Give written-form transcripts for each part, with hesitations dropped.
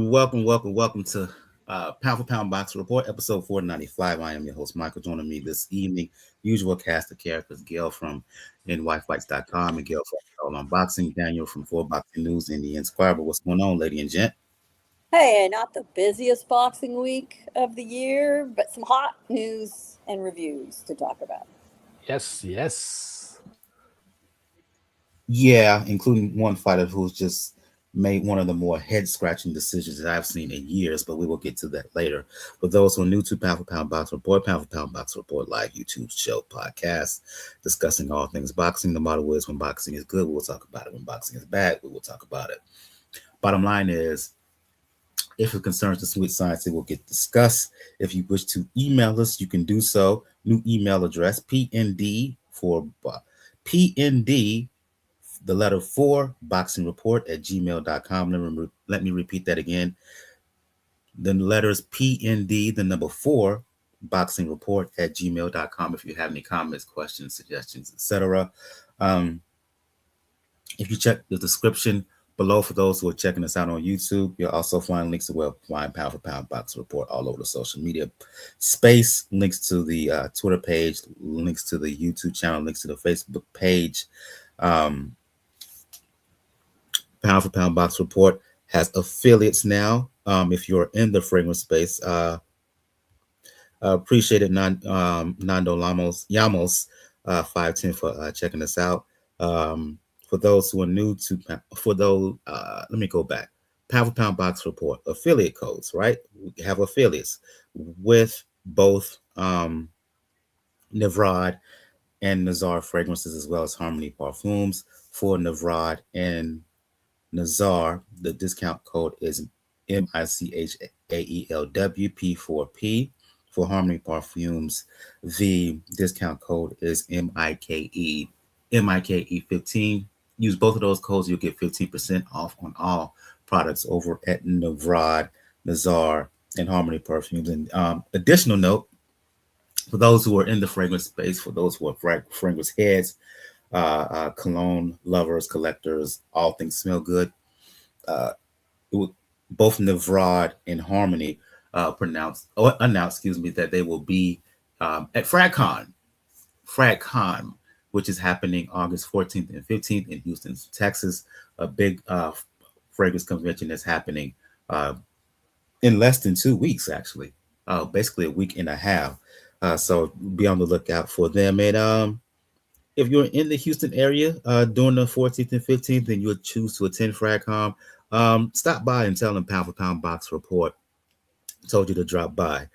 Welcome to Pound for Pound Box Report, episode 495. I am your host, Michael. Joining me this evening, usual cast of characters, Gail from nyfights.com and Gail from All Unboxing, Daniel from 4Boxing News and the Inscriber. What's going on, lady and gent? Hey, not the busiest boxing week of the year, but some hot news and reviews to talk about. Yes. Yeah, including one fighter who's just made one of the more head scratching decisions that I've seen in years, but we will get to that later. For those who are new to Pound for Pound Box Report, Pound for Pound Box Report live YouTube show podcast discussing all things boxing. The motto is when boxing is good, we will talk about it. When boxing is bad, we will talk about it. Bottom line is, if it concerns the sweet science, it will get discussed. If you wish to email us, you can do so. New email address, PND for PND the letter 4 boxing report at gmail.com. Let me repeat that again. The letters PND, the number 4 boxing report at gmail.com. If you have any comments, questions, suggestions, etc. If you check the description below for those who are checking us out on YouTube, you'll also find links to where find Pound for Pound Box Report all over the social media space, links to the Twitter page, links to the YouTube channel, links to the Facebook page. Pound for Pound Box Report has affiliates now. If you're in the fragrance space, appreciate it, Nando Yamos 510 for checking us out. For those who are new to, let me go back. Pound for Pound Box Report affiliate codes, right? We have affiliates with both Nevrod and Nazar fragrances, as well as Harmony Parfums. For Nevrod and Nazar, the discount code is MICHAELWP4P. For Harmony Parfums, the discount code is MIKE15. Use both of those codes, you'll get 15% off on all products over at Nevrod, Nazar, and Harmony Perfumes. And additional note, for those who are in the fragrance space, for those who are fragrance heads, cologne lovers, collectors, all things smell good. Both Nevrod and Harmony announced, that they will be at FragCon, which is happening August 14th and 15th in Houston, Texas. A big fragrance convention that's happening in less than 2 weeks, actually, basically a week and a half. So be on the lookout for them. And if you're in the Houston area during the 14th and 15th, and you'll choose to attend FragCon, stop by and tell them Pound for Pound Box Report told you to drop by.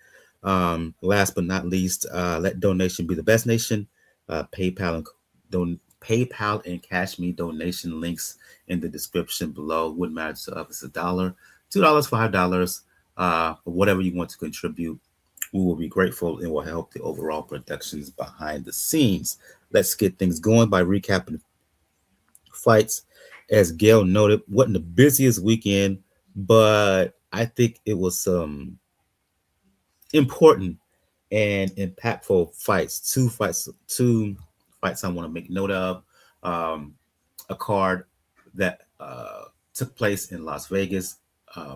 Last but not least, let donation be the best nation. PayPal and Cash Me donation links in the description below. Wouldn't matter to us. It's $1, $2, $5, whatever you want to contribute. We will be grateful and will help the overall productions behind the scenes. Let's get things going by recapping fights. As Gail noted, wasn't the busiest weekend, but I think it was important and impactful fights. Two fights I want to make note of. A card that took place in Las Vegas,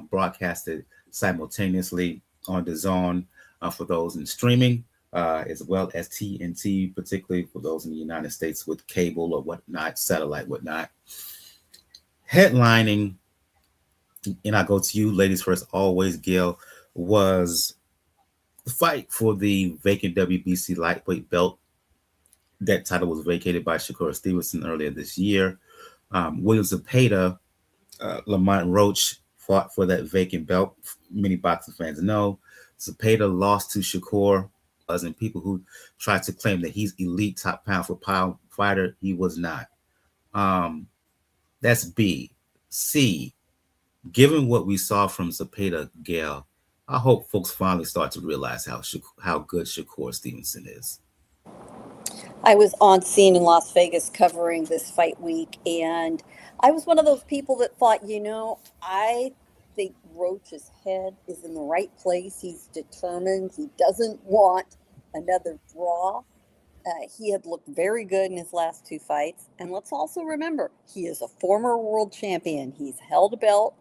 broadcasted simultaneously on the zone for those in streaming, as well as TNT, particularly for those in the United States with cable or whatnot, satellite, whatnot. Headlining, and I go to you, ladies first, always, Gail, was the fight for the vacant WBC lightweight belt. That title was vacated by Shakur Stevenson earlier this year. William Zepeda, Lamont Roach fought for that vacant belt. Many boxing fans know Zepeda lost to Shakur, and people who tried to claim that he's elite top pound for pound fighter, he was not. That's B. C. Given what we saw from Zepeda, Gail, I hope folks finally start to realize how good Shakur Stevenson is. I was on scene in Las Vegas covering this fight week, and I was one of those people that thought, I think Roach's head is in the right place. He's determined. He doesn't want another draw. He had looked very good in his last 2 fights. And let's also remember, he is a former world champion. He's held a belt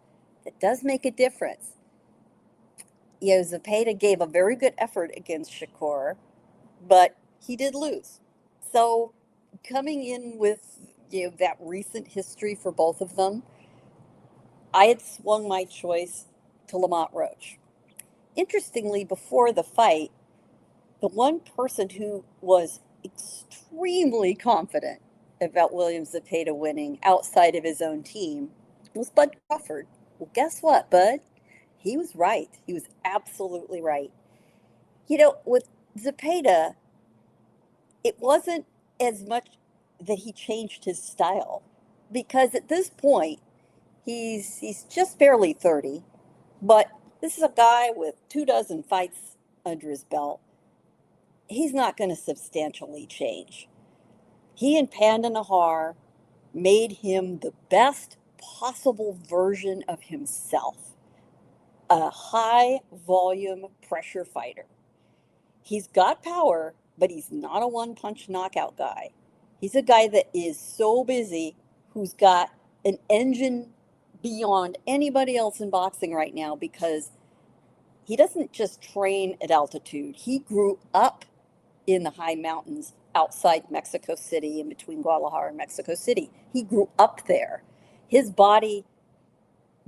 It does make a difference. Zepeda gave a very good effort against Shakur, but he did lose. So coming in with that recent history for both of them, I had swung my choice to Lamont Roach. Interestingly, before the fight, the one person who was extremely confident about William Zepeda winning outside of his own team was Bud Crawford. Well, guess what, Bud? He was right. He was absolutely right. With Zepeda, it wasn't as much that he changed his style because at this point he's just barely 30, but this is a guy with 24 fights under his belt. He's not going to substantially change. He and Panda Nahar made him the best possible version of himself, a high volume pressure fighter. He's got power, but he's not a one punch knockout guy. He's a guy that is so busy, who's got an engine beyond anybody else in boxing right now because he doesn't just train at altitude. He grew up in the high mountains outside Mexico City, in between Guadalajara and Mexico City. He grew up there. His body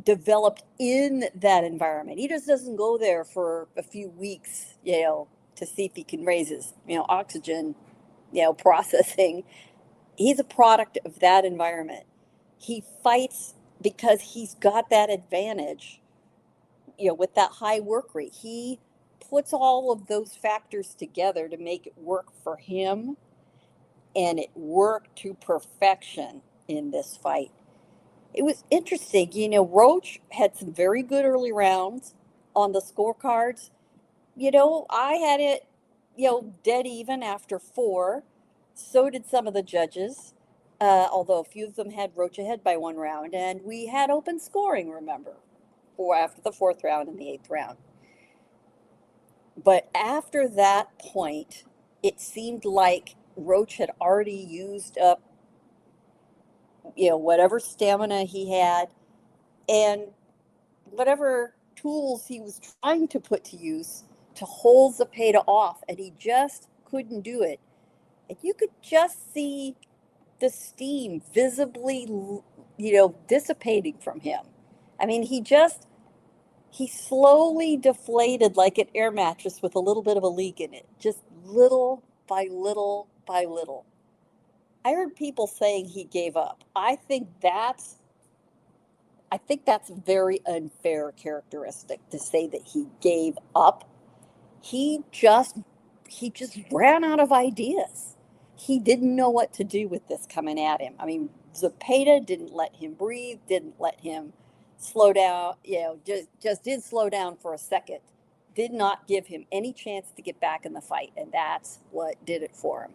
developed in that environment. He just doesn't go there for a few weeks, to see if he can raise his, oxygen, processing. He's a product of that environment. He fights because he's got that advantage, with that high work rate. He puts all of those factors together to make it work for him, and it worked to perfection in this fight. It was interesting. Roach had some very good early rounds on the scorecards. I had it, dead even after four. So did some of the judges, although a few of them had Roach ahead by one round. And we had open scoring, remember, for after the fourth round and the eighth round. But after that point, it seemed like Roach had already used up, whatever stamina he had and whatever tools he was trying to put to use to hold Zepeda off, and he just couldn't do it. And you could just see the steam visibly, dissipating from him. I mean, he slowly deflated like an air mattress with a little bit of a leak in it, just little by little by little. I heard people saying he gave up. I think that's a very unfair characteristic to say that he gave up. He just he just ran out of ideas. He didn't know what to do with this coming at him. I mean, Zepeda didn't let him breathe, didn't let him slow down, just did slow down for a second. Did not give him any chance to get back in the fight, and that's what did it for him.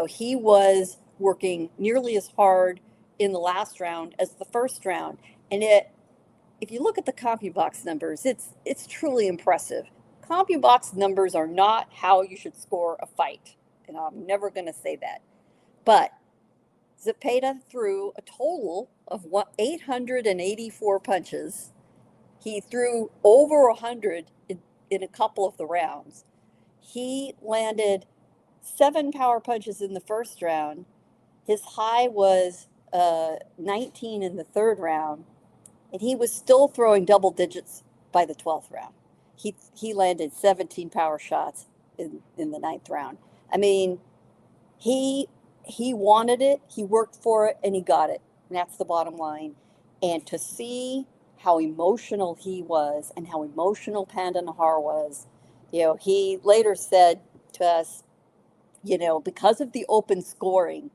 He was working nearly as hard in the last round as the first round. And if you look at the CompuBox numbers, it's truly impressive. CompuBox numbers are not how you should score a fight. And I'm never going to say that. But Zepeda threw a total of 884 punches. He threw over 100 in a couple of the rounds. He landed 7 power punches in the first round. His high was 19 in the third round, and he was still throwing double digits by the 12th round. He landed 17 power shots in the ninth round. I mean, he wanted it, he worked for it, and he got it. And that's the bottom line. And to see how emotional he was and how emotional Panda Nahar was, he later said to us, because of the open scoring,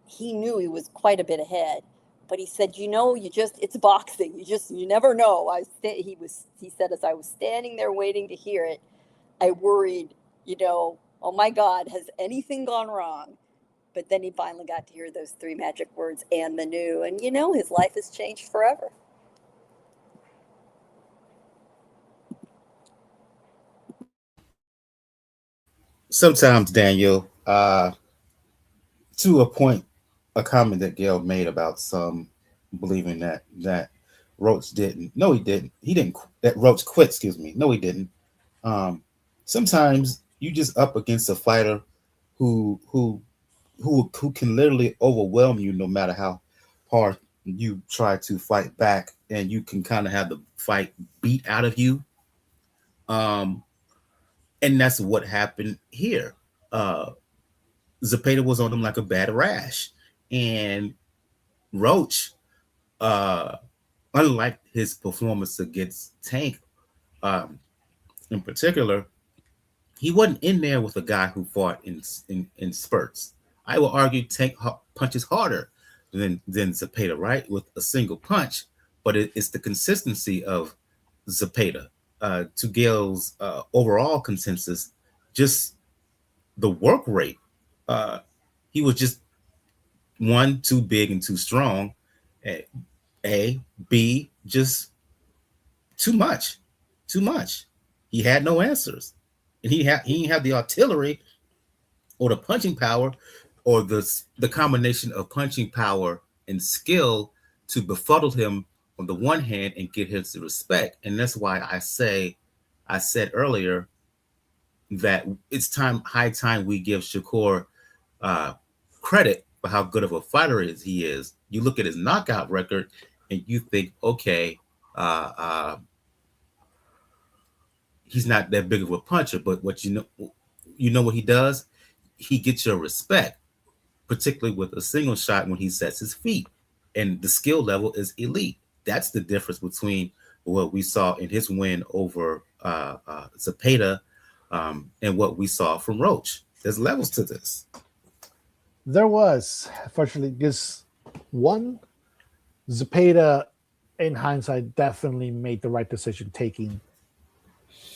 he knew he was quite a bit ahead. But he said, it's boxing. You never know. He said, as I was standing there waiting to hear it, I worried, oh my God, has anything gone wrong? But then he finally got to hear those 3 magic words, and the new, and his life has changed forever. Sometimes, Daniel, to a point, a comment that Gail made about some believing that Roach didn't. No, he didn't. He didn't. That Roach quit. Excuse me. No, he didn't. Um, Sometimes you just up against a fighter who who who can literally overwhelm you no matter how hard you try to fight back, and you can kind of have the fight beat out of you. Um, and that's what happened here. Uh, Zepeda was on him like a bad rash, and Roach, uh, unlike his performance against Tank, um, in particular, he wasn't in there with a guy who fought in spurts. I will argue Tank punches harder than Zepeda, right, with a single punch, but it's the consistency of Zepeda. To Gail's overall consensus, just the work rate. Uh, he was just one too big and too strong. A, A, B, just too much, too much. He had no answers, and he didn't have the artillery or the punching power, or the combination of punching power and skill to befuddle him on the one hand and get his respect. And that's why I said earlier that it's high time we give Shakur uh, credit for how good of a fighter he is. You look at his knockout record and you think, okay, uh, uh, he's not that big of a puncher, but you know what he does? He gets your respect, particularly with a single shot when he sets his feet, and the skill level is elite. That's the difference between what we saw in his win over Zepeda and what we saw from Roach. There's levels to this. There was, fortunately, because one, Zepeda, in hindsight, definitely made the right decision taking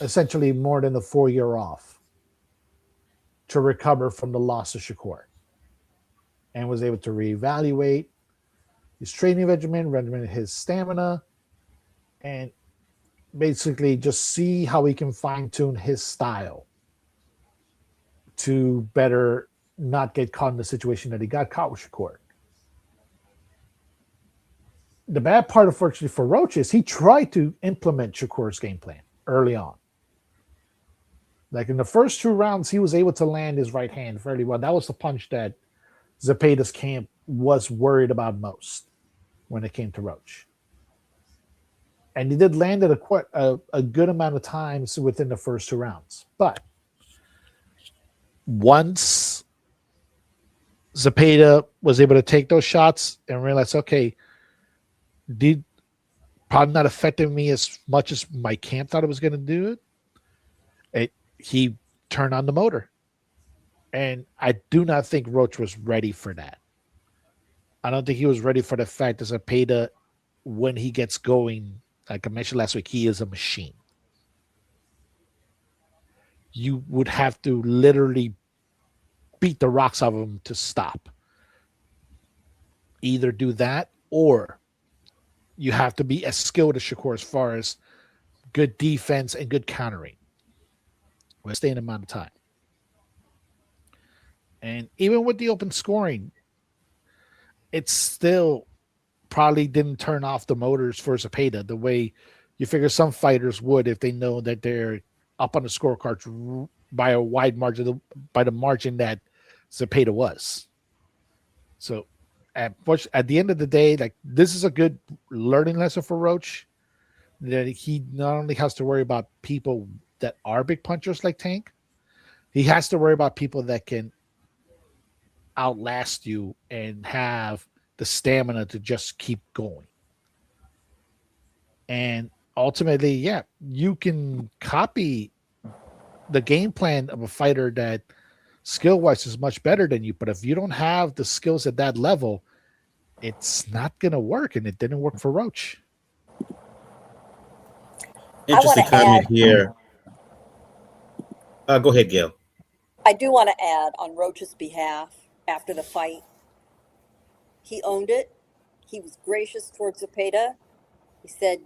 essentially more than the 4 year off to recover from the loss of Shakur, and was able to reevaluate his training regimen, his stamina, and basically just see how he can fine tune his style to better not get caught in the situation that he got caught with Shakur. The bad part, unfortunately, for Roach is he tried to implement Shakur's game plan early on. Like in the first 2 rounds, he was able to land his right hand fairly well. That was the punch that Zepeda's camp was worried about most when it came to Roach. And he did land it a good amount of times within the first 2 rounds. But once Zepeda was able to take those shots and realize, okay, did probably not affecting me as much as my camp thought it was going to do it, he turned on the motor. And I do not think Roach was ready for that. I don't think he was ready for the fact that Zepeda, when he gets going, like I mentioned last week, he is a machine. You would have to literally beat the rocks out of him to stop. Either do that, or you have to be as skilled as Shakur as far as good defense and good countering with staying amount of time. And even with the open scoring, it still probably didn't turn off the motors for Zepeda the way you figure some fighters would if they know that they're up on the scorecards by a wide margin, by the margin that Zepeda was. So at the end of the day, like, this is a good learning lesson for Roach, that he not only has to worry about people that are big punchers like Tank, he has to worry about people that can outlast you and have the stamina to just keep going. And ultimately, yeah, you can copy the game plan of a fighter that skill-wise is much better than you, but if you don't have the skills at that level, it's not going to work, and it didn't work for Roach. Interesting comment here. Go ahead, Gail. I do want to add on Roach's behalf after the fight, he owned it. He was gracious towards Zepeda. He said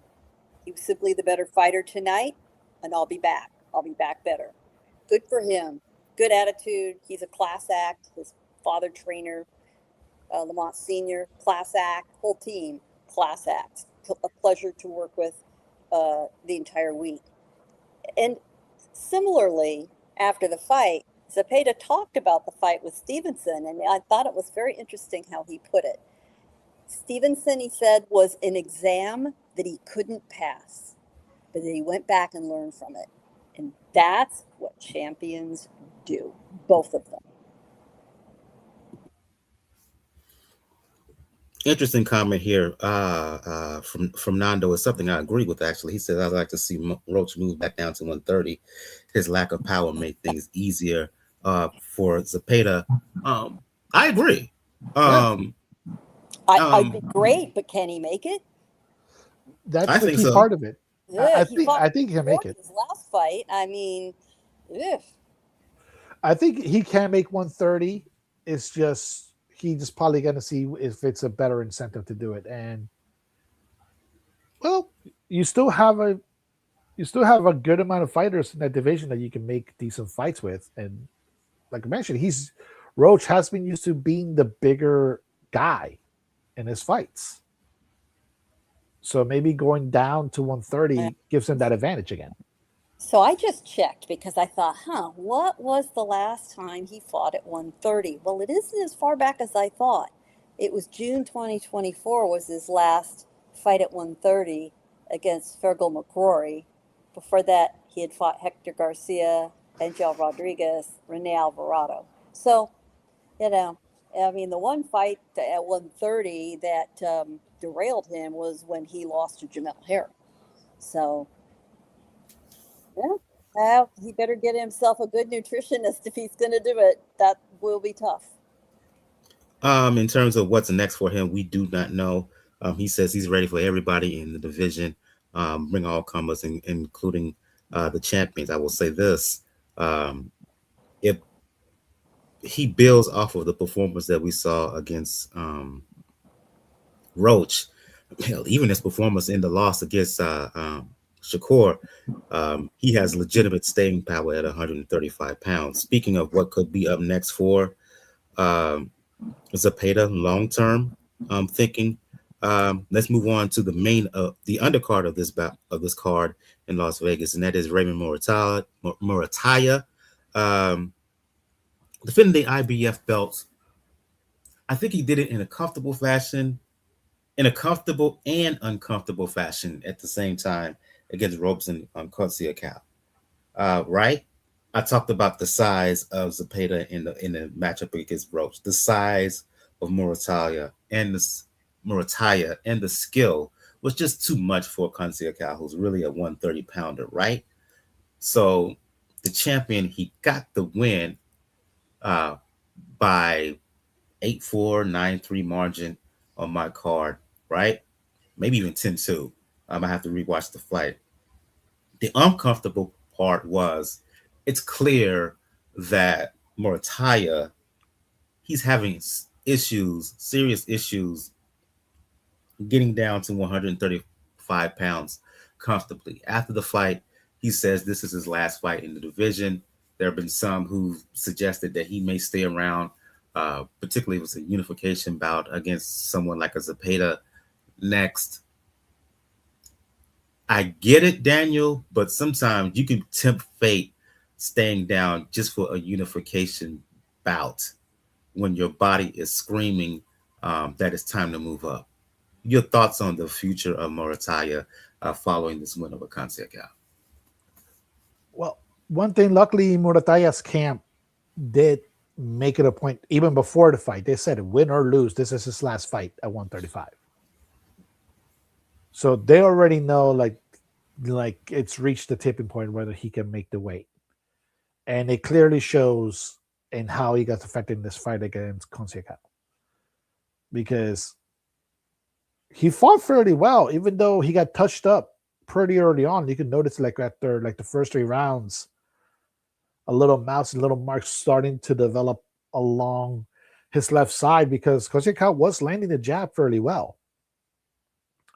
he was simply the better fighter tonight, and I'll be back. I'll be back better. Good for him. Good attitude. He's a class act. His father trainer, Lamont Sr., class act. Whole team, class act. a pleasure to work with the entire week. And similarly, after the fight, Zepeda talked about the fight with Stevenson, and I thought it was very interesting how he put it. Stevenson, he said, was an exam that he couldn't pass, but that he went back and learned from it. And that's what champions do, both of them. Interesting comment here from Nando is something I agree with. Actually, he says I'd like to see Roach move back down to 130. His lack of power made things easier for Zepeda. I agree. I'd be great, but can he make it? That's I the think key so. part of it. Yeah, I think he can make it. His last fight, I mean, ugh. I think he can make 130. It's just he's just probably going to see if it's a better incentive to do it. And well, you still have a good amount of fighters in that division that you can make decent fights with. And like I mentioned, Roach has been used to being the bigger guy in his fights. So maybe going down to 130 gives him that advantage again. So I just checked because I thought, what was the last time he fought at 130? Well, it isn't as far back as I thought. It was June 2024 was his last fight at 130 against Fergal McCrory. Before that, he had fought Hector Garcia, Angel Rodriguez, Rene Alvarado. So, I mean, the one fight at 130 that derailed him was when he lost to Jamel Herring. So, yeah, he better get himself a good nutritionist if he's going to do it. That will be tough. In terms of what's next for him, we do not know. He says he's ready for everybody in the division, bring all comers, including the champions. I will say this: if he builds off of the performance that we saw against Roach, even his performance in the loss against Shakur, he has legitimate staying power at 135 pounds. Speaking of what could be up next for Zepeda long term, thinking. Let's move on to the the undercard of this card in Las Vegas, and that is Raymond Muratalla, defending the IBF belt. I think he did it in a comfortable fashion, in a comfortable and uncomfortable fashion at the same time against Robson on Conceicao. Right? I talked about the size of Zepeda in the matchup against Roach, the size of Muratalla and the skill was just too much for Conceicao, who's really a 130 pounder, right? So the champion, he got the win by 8-4, 9-3 margin on my card, right? Maybe even 10-2. I have to rewatch the fight. The uncomfortable part was it's clear that Muratalla, he's having serious issues getting down to 135 pounds comfortably. After the fight, he says this is his last fight in the division. There have been some who suggested that he may stay around, particularly if it's a unification bout against someone like a Zepeda next. I get it, Daniel, but sometimes you can tempt fate staying down just for a unification bout when your body is screaming that it's time to move up. Your thoughts on the future of Muratalla following this win over Conceicao? Well, one thing, luckily, Muratalla's camp did make it a point, even before the fight. They said, win or lose, this is his last fight at 135. So they already know, like it's reached the tipping point whether he can make the weight. And it clearly shows in how he got affected in this fight against Conceicao. Because he fought fairly well, even though he got touched up pretty early on. You can notice, like after the first 3 rounds, a little mouse and little marks starting to develop along his left side because Conceicao was landing the jab fairly well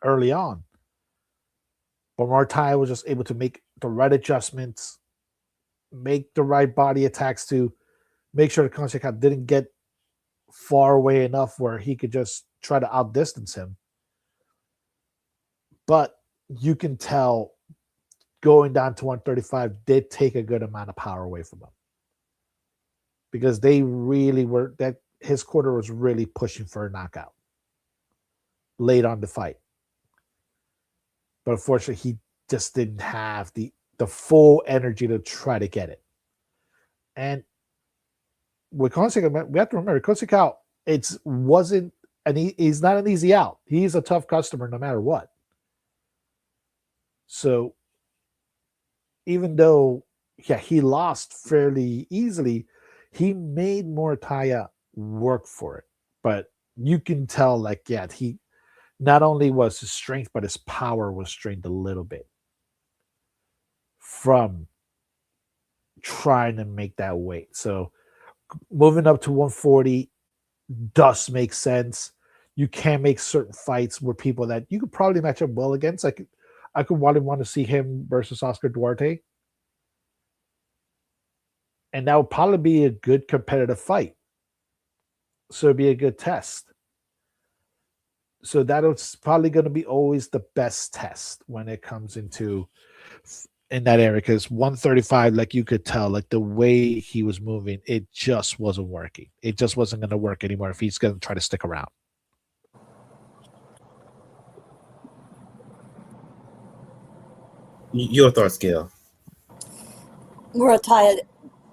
early on. But Muratalla was just able to make the right adjustments, make the right body attacks to make sure that Conceicao didn't get far away enough where he could just try to outdistance him. but you can tell going down to 135 did take a good amount of power away from him because they really were that his quarter was really pushing for a knockout late on the fight. But unfortunately, he just didn't have the full energy to try to get it. And with Conceicao, we have to remember Conceicao, he's not an easy out. He's a tough customer no matter what. So even though he lost fairly easily, he made Muratalla work for it. But you can tell, he not only was his strength, but his power was strained a little bit from trying to make that weight. So moving up to 140 does make sense. You can make certain fights where people that you could probably match up well against. I could want to see him versus Oscar Duarte. And that would probably be a good competitive fight. So it'd be a good test. So that's probably going to be always the best test when it comes in that area, because 135, like you could tell, like the way he was moving, it just wasn't working. It just wasn't going to work anymore if he's going to try to stick around. Your thoughts, Gail? Muratalla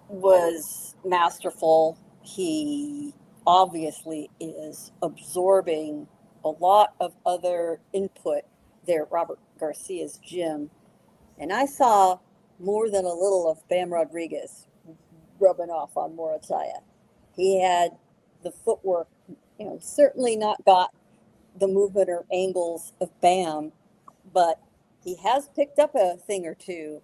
was masterful. He obviously is absorbing a lot of other input there at Robert Garcia's gym. And I saw more than a little of Bam Rodriguez rubbing off on Muratalla. He had the footwork, certainly not got the movement or angles of Bam, but he has picked up a thing or two,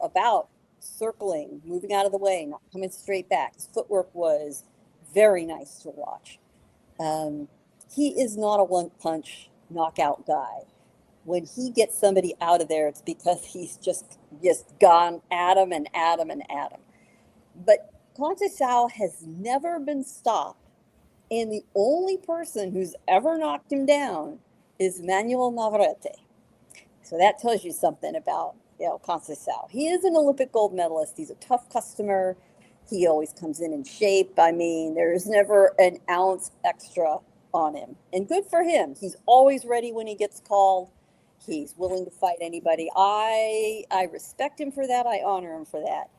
about circling, moving out of the way, not coming straight back. His footwork was very nice to watch. He is not a one-punch knockout guy. When he gets somebody out of there, it's because he's just gone at him and at him and at him. But Conceicao has never been stopped, and the only person who's ever knocked him down is Manuel Navarrete. So that tells you something about Conceicao. He is an Olympic gold medalist. He's a tough customer. He always comes in shape. I mean, there's never an ounce extra on him. And good for him. He's always ready when he gets called. He's willing to fight anybody. I respect him for that. I honor him for that.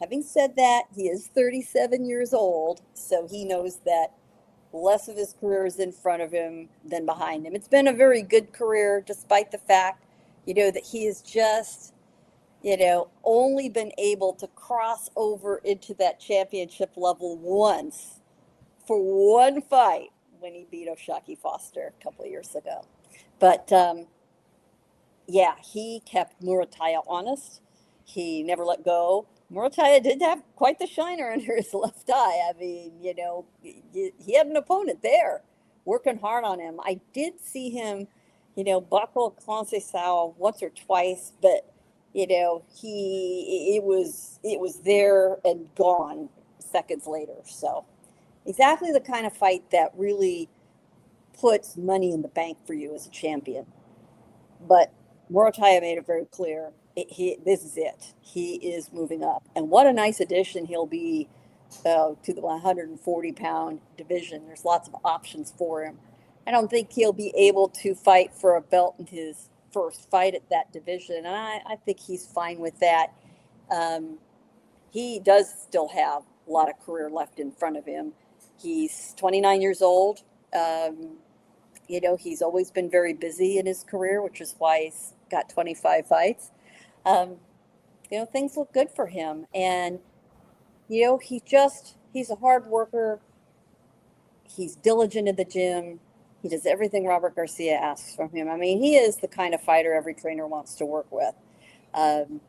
Having said that, he is 37 years old, so he knows that less of his career is in front of him than behind him. It's been a very good career, despite the fact, that he has just, only been able to cross over into that championship level once for one fight when he beat O'Shaquie Foster a couple of years ago. But, he kept Muratalla honest. He never let go. Muratalla did have quite the shiner under his left eye. I mean, he had an opponent there working hard on him. I did see him, buckle Conceicao once or twice, but it was there and gone seconds later. So exactly the kind of fight that really puts money in the bank for you as a champion. But Muratalla made it very clear. This is it. He is moving up. And what a nice addition he'll be to the 140-pound division. There's lots of options for him. I don't think he'll be able to fight for a belt in his first fight at that division. And I think he's fine with that. He does still have a lot of career left in front of him. He's 29 years old. He's always been very busy in his career, which is why he's got 25 fights. Things look good for him. And, he's a hard worker. He's diligent in the gym. He does everything Robert Garcia asks from him. I mean, he is the kind of fighter every trainer wants to work with. And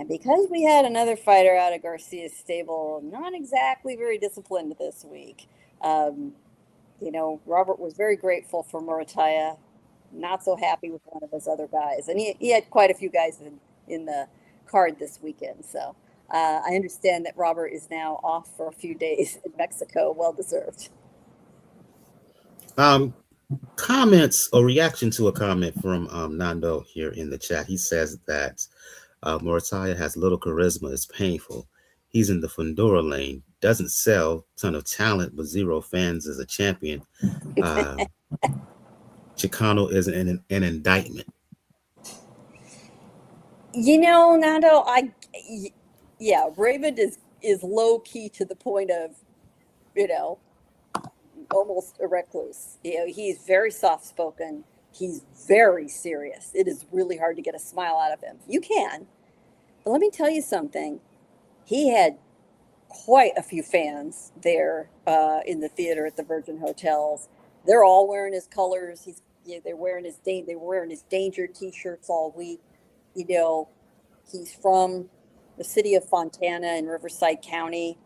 because we had another fighter out of Garcia's stable, not exactly very disciplined this week, Robert was very grateful for Muratalla, not so happy with one of his other guys. And he had quite a few guys in the card this weekend. So I understand that Robert is now off for a few days in Mexico. Well deserved. Comments or reaction to a comment from Nando here in the chat. He says that Muratalla has little charisma. It's painful. He's in the Fundora lane. Doesn't sell. Ton of talent, but zero fans as a champion. Uh, Chicano is an indictment. Nando, yeah, Raymond is low key to the point of, you know, almost a recluse. He's very soft spoken. He's very serious. It is really hard to get a smile out of him. You can, but let me tell you something. He had quite a few fans there in the theater at the Virgin Hotels. They're all wearing his colors. They were wearing his danger T-shirts all week. You know, he's from the city of Fontana in Riverside County.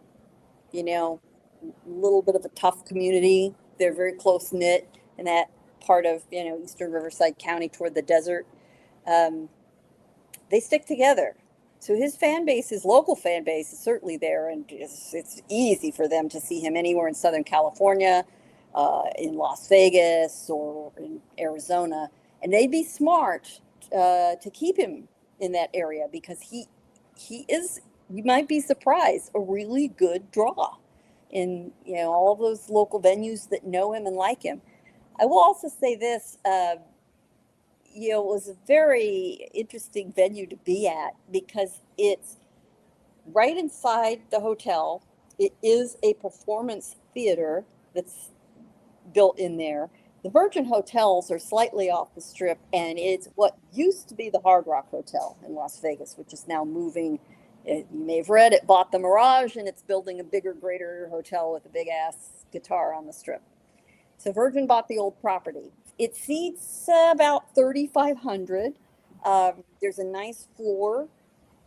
You know, a little bit of a tough community. They're very close knit in that part of eastern Riverside County toward the desert. Um, they stick together. So his fan base, his local fan base, is certainly there, and it's easy for them to see him anywhere in Southern California, in Las Vegas, or in Arizona, and they'd be smart to keep him in that area because he is. You might be surprised, a really good draw in all of those local venues that know him and like him. I will also say this. It was a very interesting venue to be at because it's right inside the hotel. It is a performance theater that's built in there. The Virgin Hotels are slightly off the strip, and it's what used to be the Hard Rock Hotel in Las Vegas, which is now moving. You may have read it bought the Mirage, and it's building a bigger, greater hotel with a big ass guitar on the strip. So Virgin bought the old property. It seats about 3,500. There's a nice floor,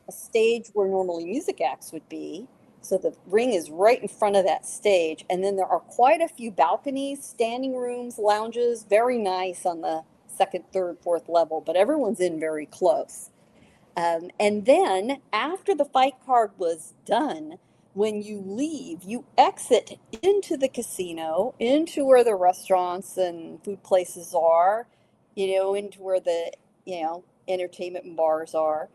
a stage where normally music acts would be. So the ring is right in front of that stage. And then there are quite a few balconies, standing rooms, lounges, very nice on the second, third, fourth level, but everyone's in very close. And then after the fight card was done, when you leave, you exit into the casino, into where the restaurants and food places are, into where the, entertainment and bars are.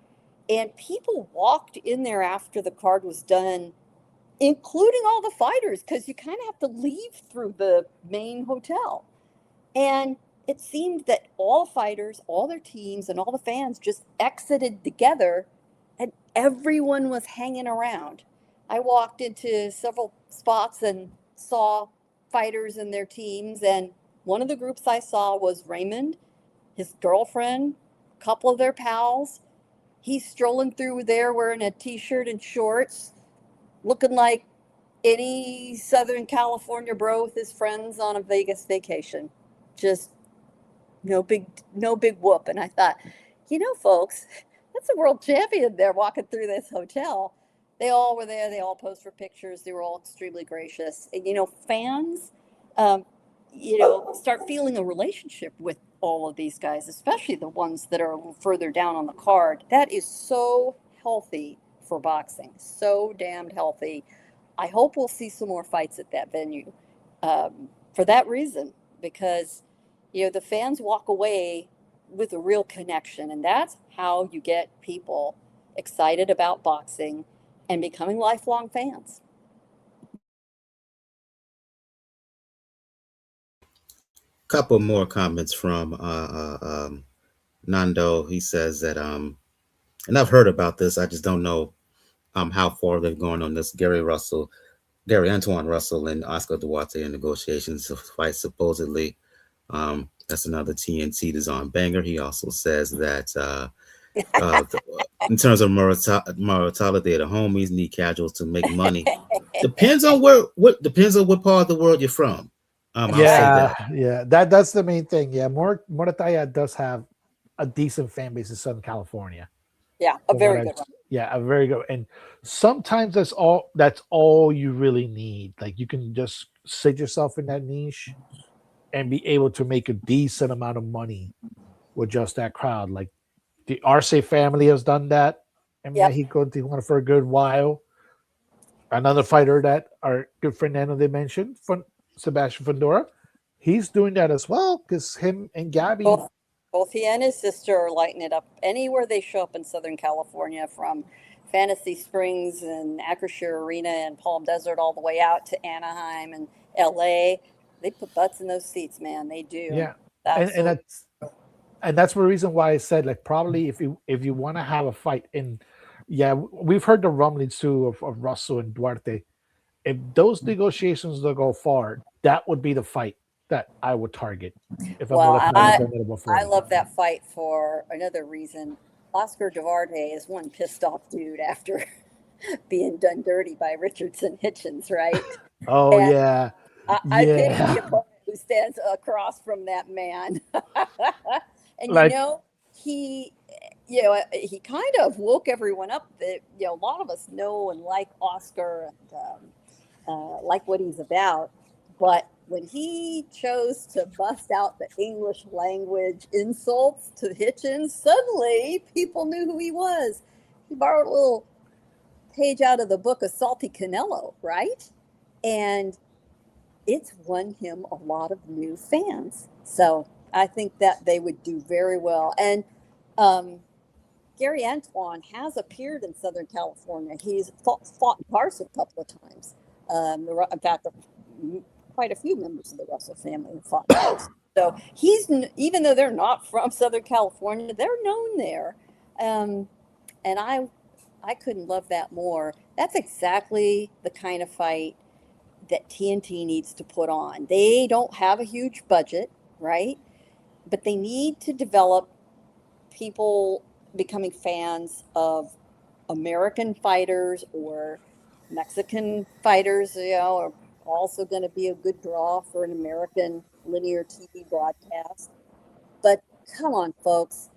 And people walked in there after the card was done, including all the fighters, because you kind of have to leave through the main hotel. And it seemed that all the fighters, all their teams, and all the fans just exited together, and everyone was hanging around. I walked into several spots and saw fighters and their teams, and one of the groups I saw was Raymond, his girlfriend, a couple of their pals. He's strolling through there wearing a t-shirt and shorts, looking like any Southern California bro with his friends on a Vegas vacation. Just no big whoop. And I thought, folks, that's a world champion there walking through this hotel. They all were there. They all posed for pictures. They were all extremely gracious. And, fans, um, start feeling a relationship with all of these guys, especially the ones that are a little further down on the card. That is so healthy for boxing. So damned healthy. I hope we'll see some more fights at that venue for that reason, because the fans walk away with a real connection, and that's how you get people excited about boxing and becoming lifelong fans. Couple more comments from Nando. He says that and I've heard about this. I just don't know how far they've gone on this. Gary Antoine Russell and Oscar Duarte in negotiations to fight supposedly. That's another TNT design banger. He also says that uh, in terms of Muratalla, they're the homies, need casuals to make money. Depends on what part of the world you're from. I'll say Yeah, that. yeah. That's the main thing. Yeah, Muratalla does have a decent fan base in Southern California. Yeah, a From what very I good one. yeah, a very good. And sometimes that's all you really need. Like you can just sit yourself in that niche and be able to make a decent amount of money with just that crowd. Like the Arce family has done that in Yep. Mexico, Tijuana for a good while. Another fighter that our good friend Nano they mentioned, from Sebastian Fundora, he's doing that as well because him and Gabby. Both, both he and his sister are lighting it up anywhere they show up in Southern California, from Fantasy Springs and Acrisure Arena and Palm Desert all the way out to Anaheim and LA. They put butts in those seats, man. They do. Yeah, and Absolutely. that's the reason why I said like probably if you want to have a fight in, yeah, we've heard the rumblings too of Russell and Duarte. If those negotiations don't go far, that would be the fight that I would target if I'm Well, looking at a Bennett above I 40. love that fight for another reason. Oscar Duarte is one pissed off dude after being done dirty by Richardson Hitchens, right? Oh And yeah, I pity the yeah. opponent who stands across from that man. And Like he, he kind of woke everyone up that a lot of us know and like Oscar and like what he's about. But when he chose to bust out the English language insults to Hitchens, suddenly people knew who he was. He borrowed a little page out of the book of Salty Canelo, right? And it's won him a lot of new fans. So I think that they would do very well. And um, Gary Antoine has appeared in Southern California. He's fought in Carson a couple of times. In fact, quite a few members of the Russell family have fought in Carson. So even though they're not from Southern California, they're known there. Um, and I couldn't love that more. That's exactly the kind of fight that TNT needs to put on. They don't have a huge budget, right? But they need to develop people becoming fans of American fighters or Mexican fighters, are also going to be a good draw for an American linear TV broadcast. But come on, folks.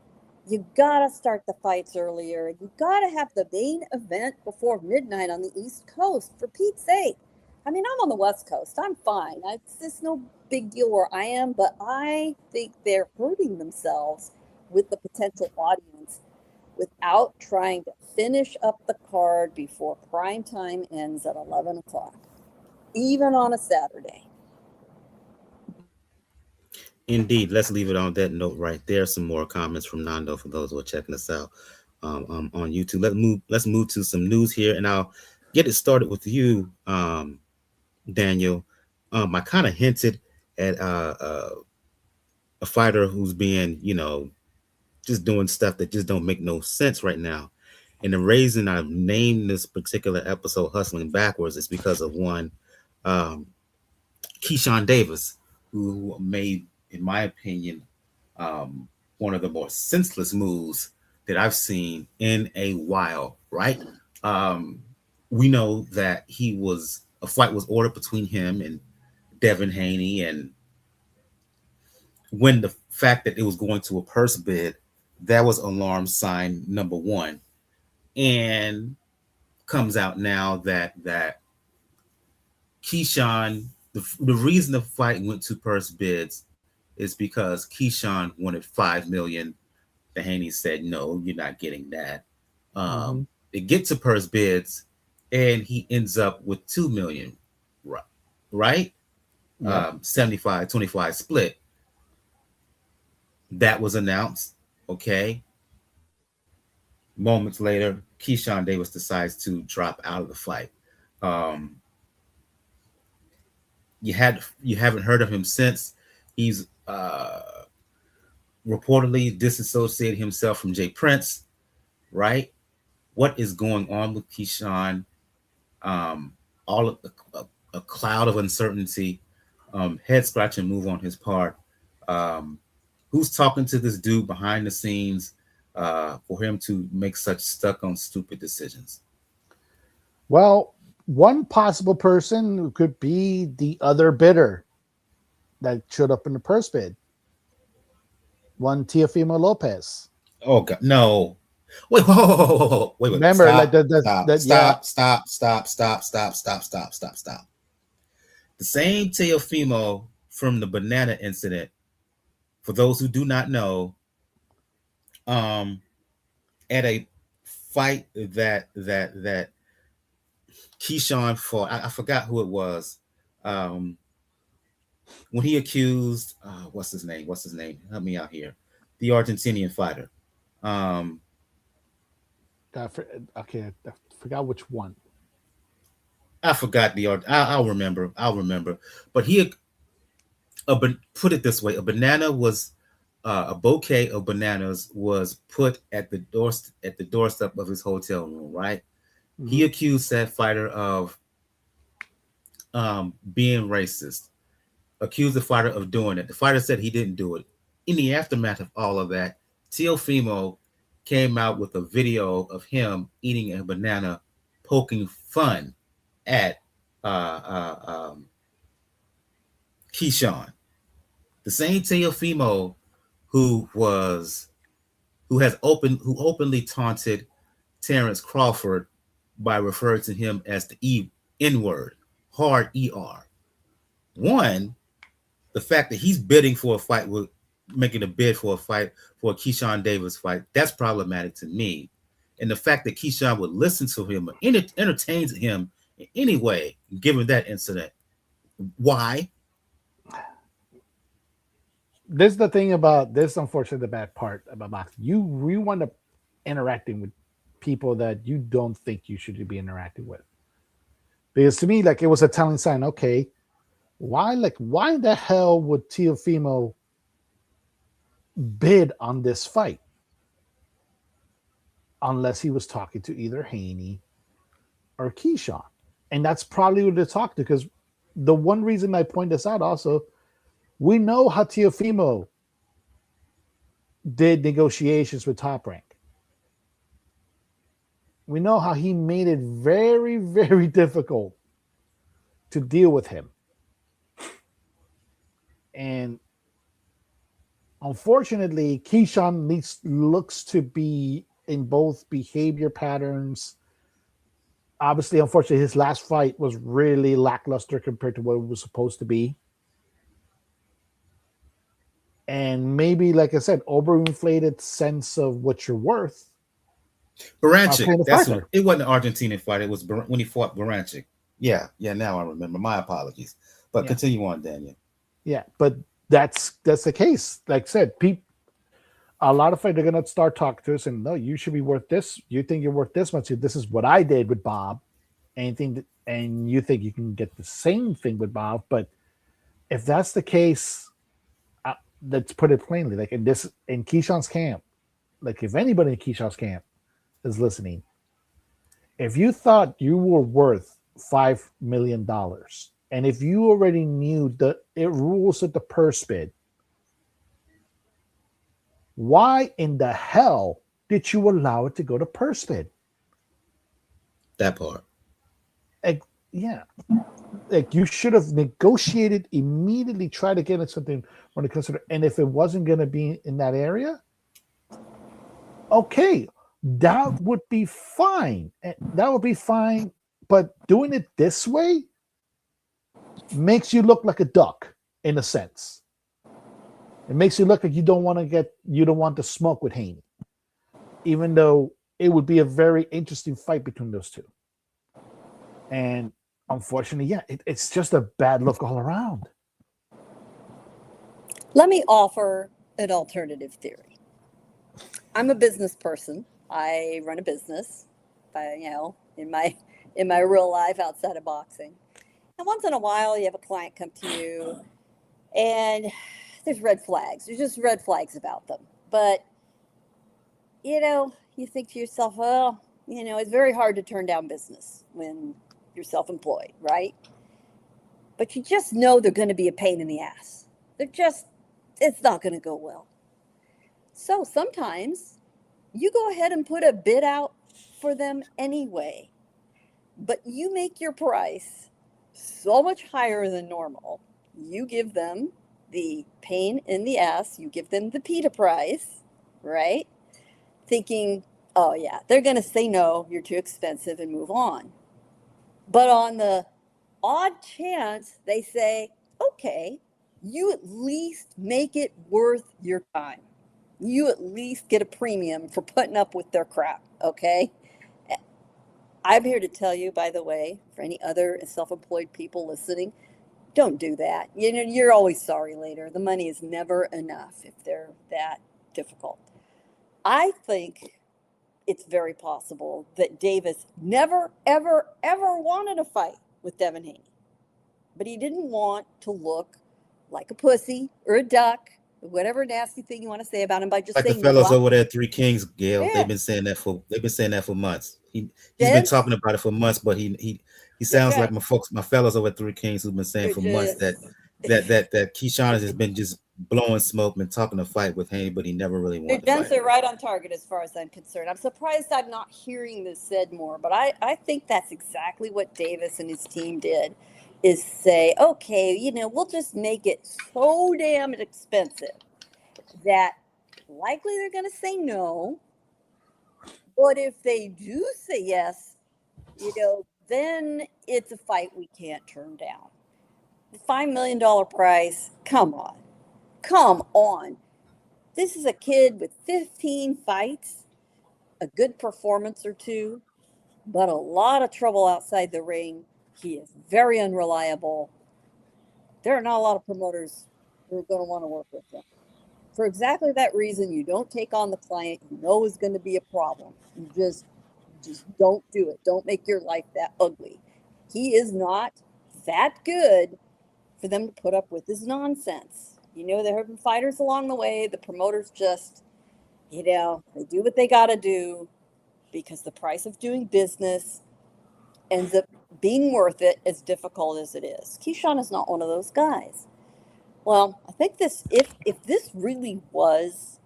You gotta start the fights earlier. You gotta have the main event before midnight on the East Coast, for Pete's sake. I mean, I'm on the West Coast. I'm fine. It's just no big deal where I am, but I think they're hurting themselves with the potential audience without trying to finish up the card before prime time ends at 11 o'clock, even on a Saturday. Indeed. Let's leave it on that note right there. Some more comments from Nando for those who are checking us out on YouTube. Let's move to some news here, and I'll get it started with you, Daniel. I kind of hinted at a fighter who's being, just doing stuff that just don't make no sense right now. And the reason I've named this particular episode "Hustling Backwards" is because of one, um, Keyshawn Davis, who made, in my opinion, one of the more senseless moves that I've seen in a while. Right? Um, we know that a fight was ordered between him and Devin Haney, and when the fact that it was going to a purse bid, that was alarm sign number one. And comes out now that Keyshawn, the reason the fight went to purse bids is because Keyshawn wanted 5 million. The Haney said, "No, you're not getting that." mm-hmm. It gets to purse bids, and he ends up with 2 million. Right? Yep. 75-25 split. That was announced. Okay. Moments later, Keyshawn Davis decides to drop out of the fight. Um, you haven't heard of him since. He's reportedly disassociated himself from Jay Prince. Right? What is going on with Keyshawn? Um, all of a cloud of uncertainty, head scratching move on his part. Um, who's talking to this dude behind the scenes for him to make such stuck on stupid decisions? Well, one possible person could be the other bidder that showed up in the purse bid. One Teofimo Lopez. Oh God, no! Wait, whoa, whoa, whoa, whoa, wait! Remember, like Stop! the Stop! yeah. Stop! Stop! Stop! Stop! Stop! Stop! Stop! Stop! Stop! The same Teofimo from the banana incident. For those who do not know, um, at a fight that Keyshawn fought, I forgot who it was. Um, when he accused what's his name? What's his name? Help me out here. The Argentinian fighter. Um, Okay, I forgot which one. I forgot the art. I'll remember. I'll remember. But he put it this way: a banana was a bouquet of bananas was put at the doorstep of his hotel room. Right. He Hmm. accused that fighter of being racist. Accused the fighter of doing it. The fighter said he didn't do it. In the aftermath of all of that, Teofimo came out with a video of him eating a banana, poking fun at uh, uh, um, Keyshawn, the same Teofimo who was who openly taunted Terrence Crawford by referring to him as the N word, hard ER. One, the fact that he's bidding for a fight with making a bid for a fight for a Keyshawn Davis fight, that's problematic to me. And the fact that Keyshawn would listen to him, entertains him in any way, given that incident, why? This is the thing about this. Unfortunately, the bad part about boxing, you wind up interacting with people that you don't think you should be interacting with. Because to me, like it was a telling sign. Okay, why the hell would Teofimo bid on this fight unless he was talking to either Haney or Keyshawn? And that's probably what they talked to. Because the one reason I point this out also, we know how Teofimo did negotiations with Top Rank. We know how he made it very, very difficult to deal with him. And unfortunately, Keyshawn looks to be in both behavior patterns. Obviously, unfortunately, his last fight was really lackluster compared to what it was supposed to be. And maybe, like I said, overinflated sense of what you're worth are Baranchik, playing a that's who, factor. it wasn't an Argentinian fight. It was when he fought Baranchik. Yeah, yeah. Now I remember. My apologies. But Yeah, continue on, Daniel. yeah, but that's the case. Like I said, a lot of fighters are gonna start talking to us and no, you should be worth this. You think you're worth this much? This is what I did with Bob. Anything that, and you think you can get the same thing with Bob, but if that's the case, let's put it plainly. Like in Keyshawn's camp, like if anybody in Keyshawn's camp is listening, if you thought you were worth $5 million, and if you already knew the it rules of the purse bid, why in the hell did you allow it to go to purse bid? That part. Like, yeah, like you should have negotiated immediately. Try to get it something when it comes to, and if it wasn't going to be in that area, okay, that would be fine. That would be fine. But doing it this way makes you look like a duck in a sense. It makes you look like you don't want to smoke with Haney, even though it would be a very interesting fight between those two. And unfortunately, yeah, it's just a bad look all around. Let me offer an alternative theory. I'm a business person. I run a business, in my real life outside of boxing. And once in a while, you have a client come to you, and there's red flags. There's just red flags about them. But you think to yourself, well, it's very hard to turn down business when you're self-employed, right? But you just know they're going to be a pain in the ass. It's not going to go well. So sometimes you go ahead and put a bid out for them anyway, but you make your price so much higher than normal. You give them the pain in the ass, you give them the PETA price, right? Thinking, oh yeah, they're going to say no, you're too expensive and move on. But on the odd chance they say, okay, you at least make it worth your time. You at least get a premium for putting up with their crap, okay? I'm here to tell you, by the way, for any other self employed people listening, Don't do that. You're always sorry later. The money is never enough if they're that difficult. I think it's very possible that Davis never, ever, ever wanted a fight with Devin Haney, but he didn't want to look like a pussy or a duck, whatever nasty thing you want to say about him by just Like the saying no. fellas over there at Three Kings, Gail, Yeah, they've been saying that for months. He's been Des, talking about it for months, but he that's sounds like right. my fellas over at Three Kings who've been saying You're for months that just Keyshawn has been just blowing smoke, been talking to fight with Haney, but he never really Your wanted to fight dents him. are right on target as far as I'm concerned. I'm surprised I'm not hearing this said more, but I think that's exactly what Davis and his team did is say, okay, we'll just make it so damn expensive that likely they're going to say no. But if they do say yes, then it's a fight we can't turn down. The $5 million price, come on. Come on. This is a kid with 15 fights, a good performance or two, but a lot of trouble outside the ring. He is very unreliable. There are not a lot of promoters who are going to want to work with him. For exactly that reason, you don't take on the client you know is going to be a problem. You just don't do it. Don't make your life that ugly. He is not that good for them to put up with his nonsense. There have been fighters along the way. The promoters just, they do what they got to do because the price of doing business ends up being worth it as difficult as it is. Keyshawn is not one of those guys. Well, I think if this really was,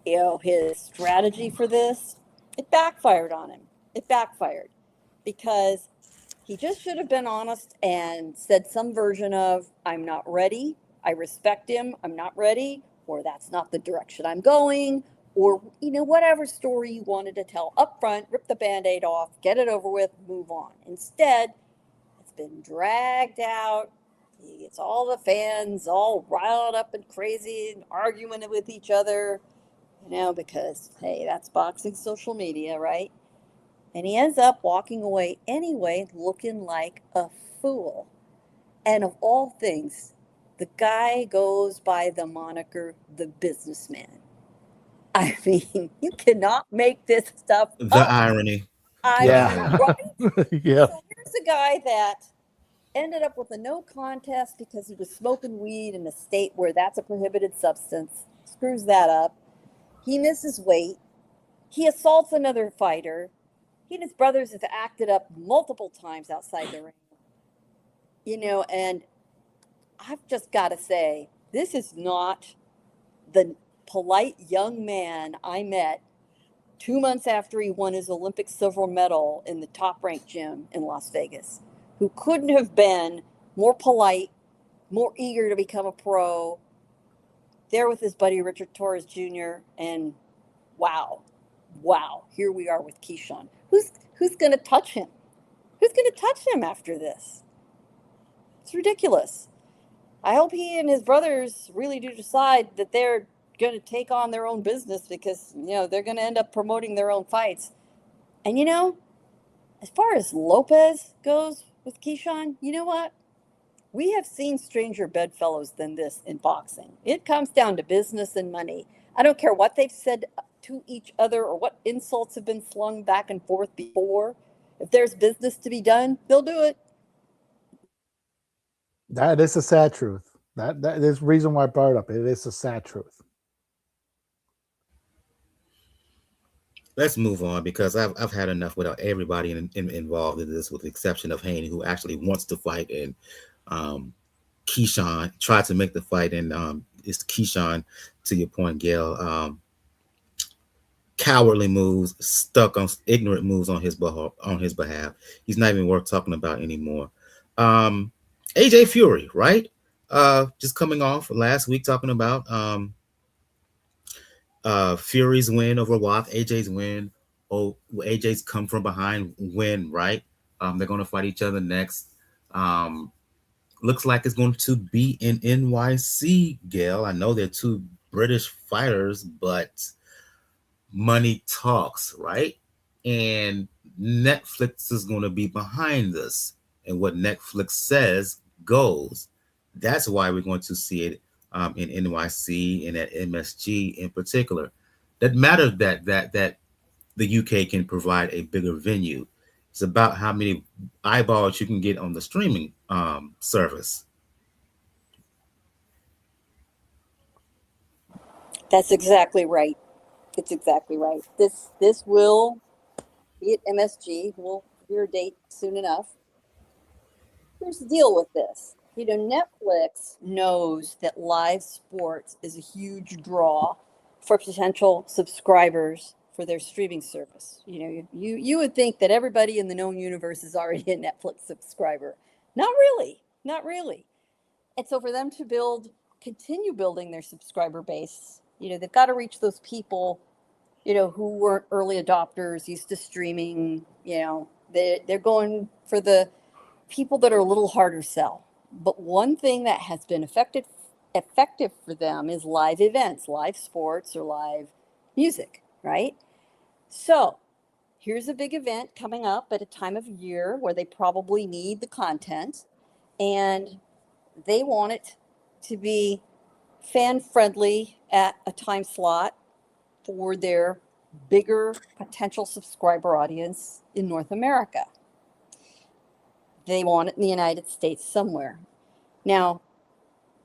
his strategy for this, it backfired on him. It backfired because he just should have been honest and said some version of, I'm not ready. I respect him. I'm not ready. Or that's not the direction I'm going. Or, whatever story you wanted to tell up front, rip the band aid off, get it over with, move on. Instead, it's been dragged out. He gets all the fans all riled up and crazy and arguing with each other, because, hey, that's boxing social media, right? And he ends up walking away anyway, looking like a fool. And of all things, the guy goes by the moniker the businessman. I mean, you cannot make this stuff The up. irony. I The mean, Yeah. irony. right? Yeah. So here's a guy that ended up with a no contest because he was smoking weed in a state where that's a prohibited substance. Screws that up. He misses weight. He assaults another fighter. He and his brothers have acted up multiple times outside the ring. And I've just got to say, this is not the polite young man I met 2 months after he won his Olympic silver medal in the top ranked gym in Las Vegas, who couldn't have been more polite, more eager to become a pro, there with his buddy Richard Torres Jr. And wow, here we are with Keyshawn. Who's going to touch him? Who's going to touch him after this? It's ridiculous. I hope he and his brothers really do decide that they're going to take on their own business because, they're going to end up promoting their own fights. And, as far as Lopez goes with Keyshawn, you know what? We have seen stranger bedfellows than this in boxing. It comes down to business and money. I don't care what they've said to each other or what insults have been slung back and forth before. If there's business to be done, they'll do it. That is a sad truth. That is the reason why I brought it up. It is a sad truth. Let's move on because I've had enough without everybody involved in this, with the exception of Haney, who actually wants to fight, and Keyshawn tried to make the fight, and it's Keyshawn, to your point, Gail. Cowardly moves, stuck on ignorant moves on his behalf. He's not even worth talking about anymore. AJ Fury, right? Just coming off last week talking about Fury's win over Watt, AJ's win. Oh, AJ's come from behind win, right? They're going to fight each other next. Looks like it's going to be in NYC, Gail. I know they're two British fighters, but money talks, right? And Netflix is going to be behind this. and what Netflix says goes. That's why we're going to see it in NYC and at MSG in particular. That matter that the UK can provide a bigger venue. It's about how many eyeballs you can get on the streaming service. That's exactly right. It's exactly right. This will be at MSG. We'll hear a date soon enough. Here's the deal with this. Netflix knows that live sports is a huge draw for potential subscribers for their streaming service. You would think that everybody in the known universe is already a Netflix subscriber. Not really. Not really. And so for them to continue building their subscriber base, they've got to reach those people, who weren't early adopters, used to streaming. They're going for the people that are a little harder sell. But one thing that has been effective for them is live events, live sports, or live music, right? So here's a big event coming up at a time of year where they probably need the content, and they want it to be fan friendly at a time slot for their bigger potential subscriber audience in North America. They want it in the United States somewhere. Now,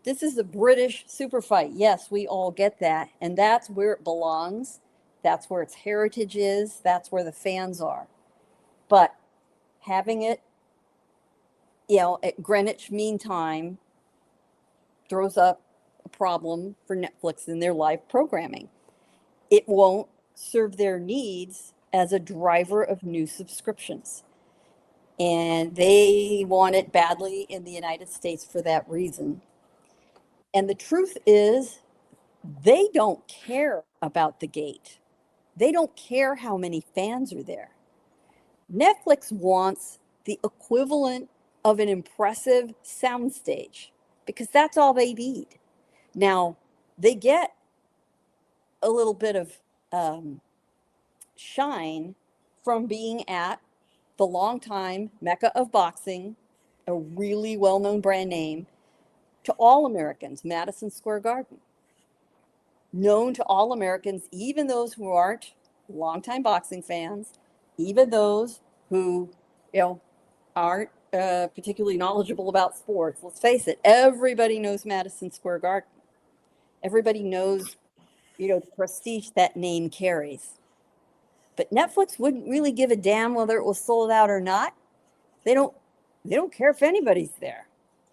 this is a British super fight. Yes, we all get that. And that's where it belongs. That's where its heritage is. That's where the fans are. But having it, at Greenwich Mean Time throws up a problem for Netflix in their live programming. It won't serve their needs as a driver of new subscriptions. And they want it badly in the United States for that reason. And the truth is, they don't care about the gate. They don't care how many fans are there. Netflix wants the equivalent of an impressive soundstage because that's all they need. Now, they get a little bit of shine from being at the longtime mecca of boxing, a really well-known brand name to all Americans, Madison Square Garden. Known to all Americans, even those who aren't longtime boxing fans, even those who, aren't particularly knowledgeable about sports. Let's face it, everybody knows Madison Square Garden. Everybody knows, the prestige that name carries. But Netflix wouldn't really give a damn whether it was sold out or not. They don't care if anybody's there.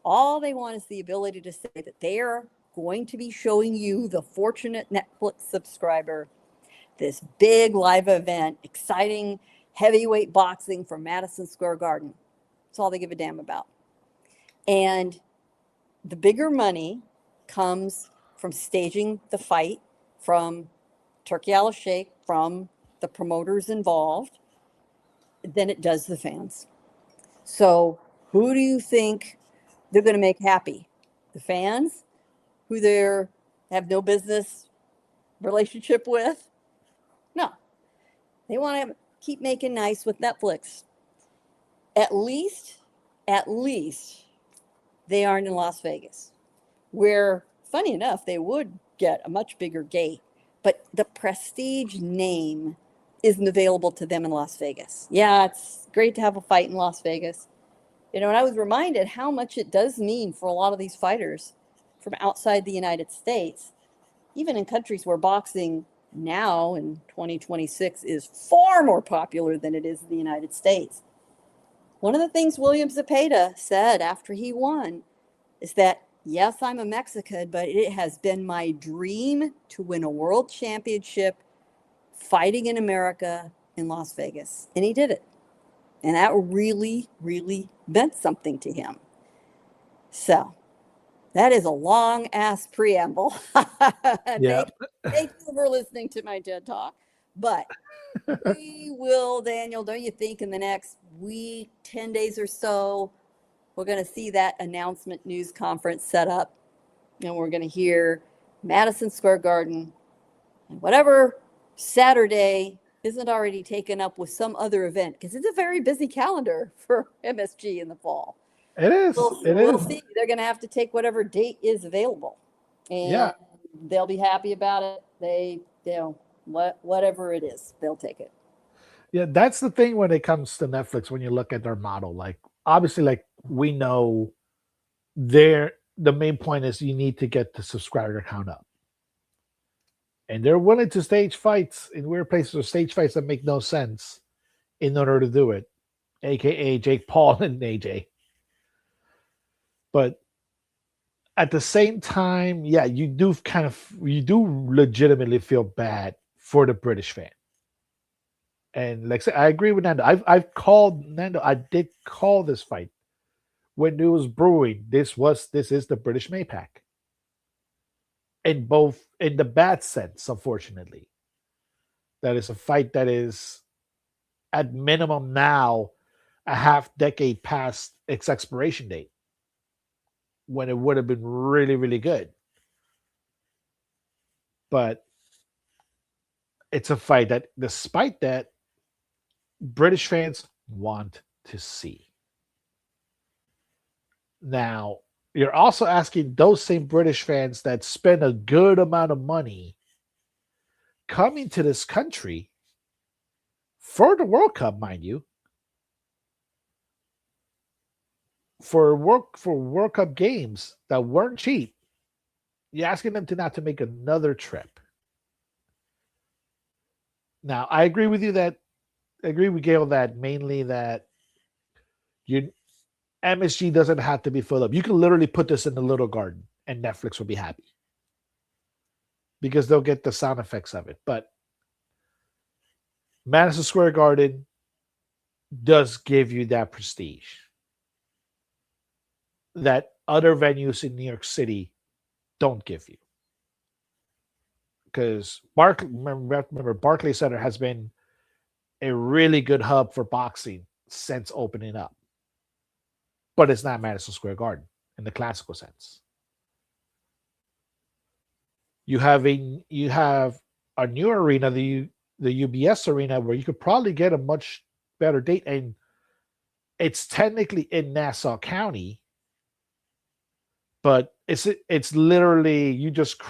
All they want is the ability to say that they are going to be showing you, the fortunate Netflix subscriber, this big live event, exciting heavyweight boxing from Madison Square Garden. That's all they give a damn about. And the bigger money comes from staging the fight, from Turkey a la Sheikh, from the promoters involved, than it does the fans. So who do you think they're going to make happy? The fans, who they have no business relationship with? No. They want to keep making nice with Netflix. At least they aren't in Las Vegas, where, funny enough, they would get a much bigger gate, but the prestige name isn't available to them in Las Vegas. Yeah, it's great to have a fight in Las Vegas. And I was reminded how much it does mean for a lot of these fighters from outside the United States, even in countries where boxing now in 2026 is far more popular than it is in the United States. One of the things William Zepeda said after he won is that, yes, I'm a Mexican, but it has been my dream to win a world championship fighting in America in Las Vegas. And he did it. And that really, really meant something to him. So that is a long ass preamble. Yeah. Thank you for listening to my TED Talk. But we will, Daniel, don't you think in the next week, 10 days or so, we're going to see that announcement news conference set up, and we're going to hear Madison Square Garden and whatever Saturday isn't already taken up with some other event, because it's a very busy calendar for MSG in the fall. It is. It We'll is. see. They're going to have to take whatever date is available, Yeah. and they'll be happy about it. Whatever it is, they'll take it. Yeah, that's the thing when it comes to Netflix. When you look at their model, like obviously, like we know, the main point is you need to get the subscriber count up, and they're willing to stage fights in weird places or stage fights that make no sense in order to do it, aka Jake Paul and AJ. But at the same time, yeah, you do legitimately feel bad for the British fan. And like I said, I agree with Nando. I've called Nando. I did call this fight when it was brewing. This is the British Maypac. In the bad sense, unfortunately. That is a fight that is at minimum now a half decade past its expiration date, when it would have been really, really good. But it's a fight that, despite that, British fans want to see. Now, you're also asking those same British fans that spend a good amount of money coming to this country for the World Cup, mind you, for World Cup games that weren't cheap. You're asking them to not to make another trip. Now, I agree with Gail that mainly that MSG doesn't have to be filled up. You can literally put this in the little garden and Netflix will be happy because they'll get the sound effects of it. But Madison Square Garden does give you that prestige that other venues in New York City don't give you. Because remember, Barclays Center has been a really good hub for boxing since opening up. But it's not Madison Square Garden in the classical sense. You have a new arena, the UBS arena, where you could probably get a much better date, and it's technically in Nassau County, but it's literally you just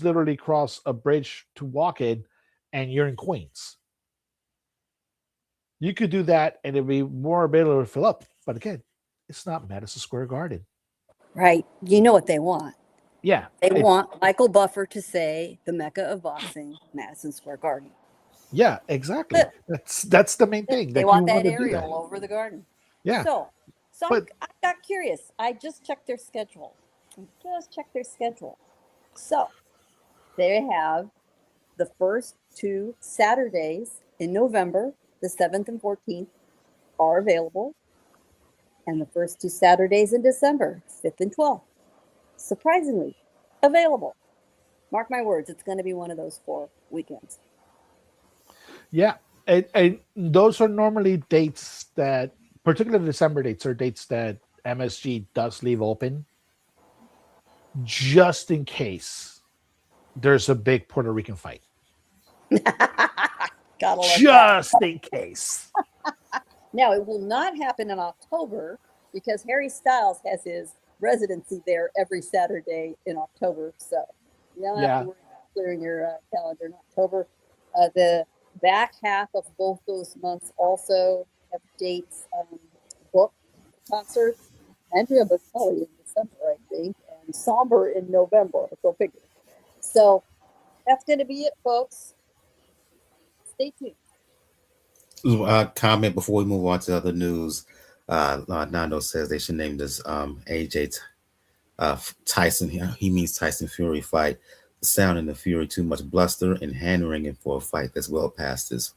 literally cross a bridge to walk in, and you're in Queens. You could do that, and it'd be more able to fill up. But again, it's not Madison Square Garden. Right. You know what they want. Yeah. They want Michael Buffer to say the Mecca of boxing, Madison Square Garden. Yeah, exactly. That's the main thing. They want that aerial over the garden. Yeah. So I got curious. I just checked their schedule. So they have the first 2 Saturdays in November, the 7th and 14th, are available. And the first 2 Saturdays in December, 5th and 12th, surprisingly available. Mark my words, it's going to be one of those 4 weekends. Yeah. And those are normally dates that, particularly December dates, are dates that MSG does leave open just in case there's a big Puerto Rican fight. Just in case. Now, it will not happen in October because Harry Styles has his residency there every Saturday in October. So you don't have to worry about clearing your calendar in October. The back half of both those months also have dates booked concerts. Andrea Bocelli in December, I think, and Somber in November. Go figure. So that's going to be it, folks. Stay tuned. Comment before we move on to other news. Nando says they should name this AJ Tyson. He means Tyson Fury fight. The sound and the fury, too much bluster and hand wringing for a fight that's well past its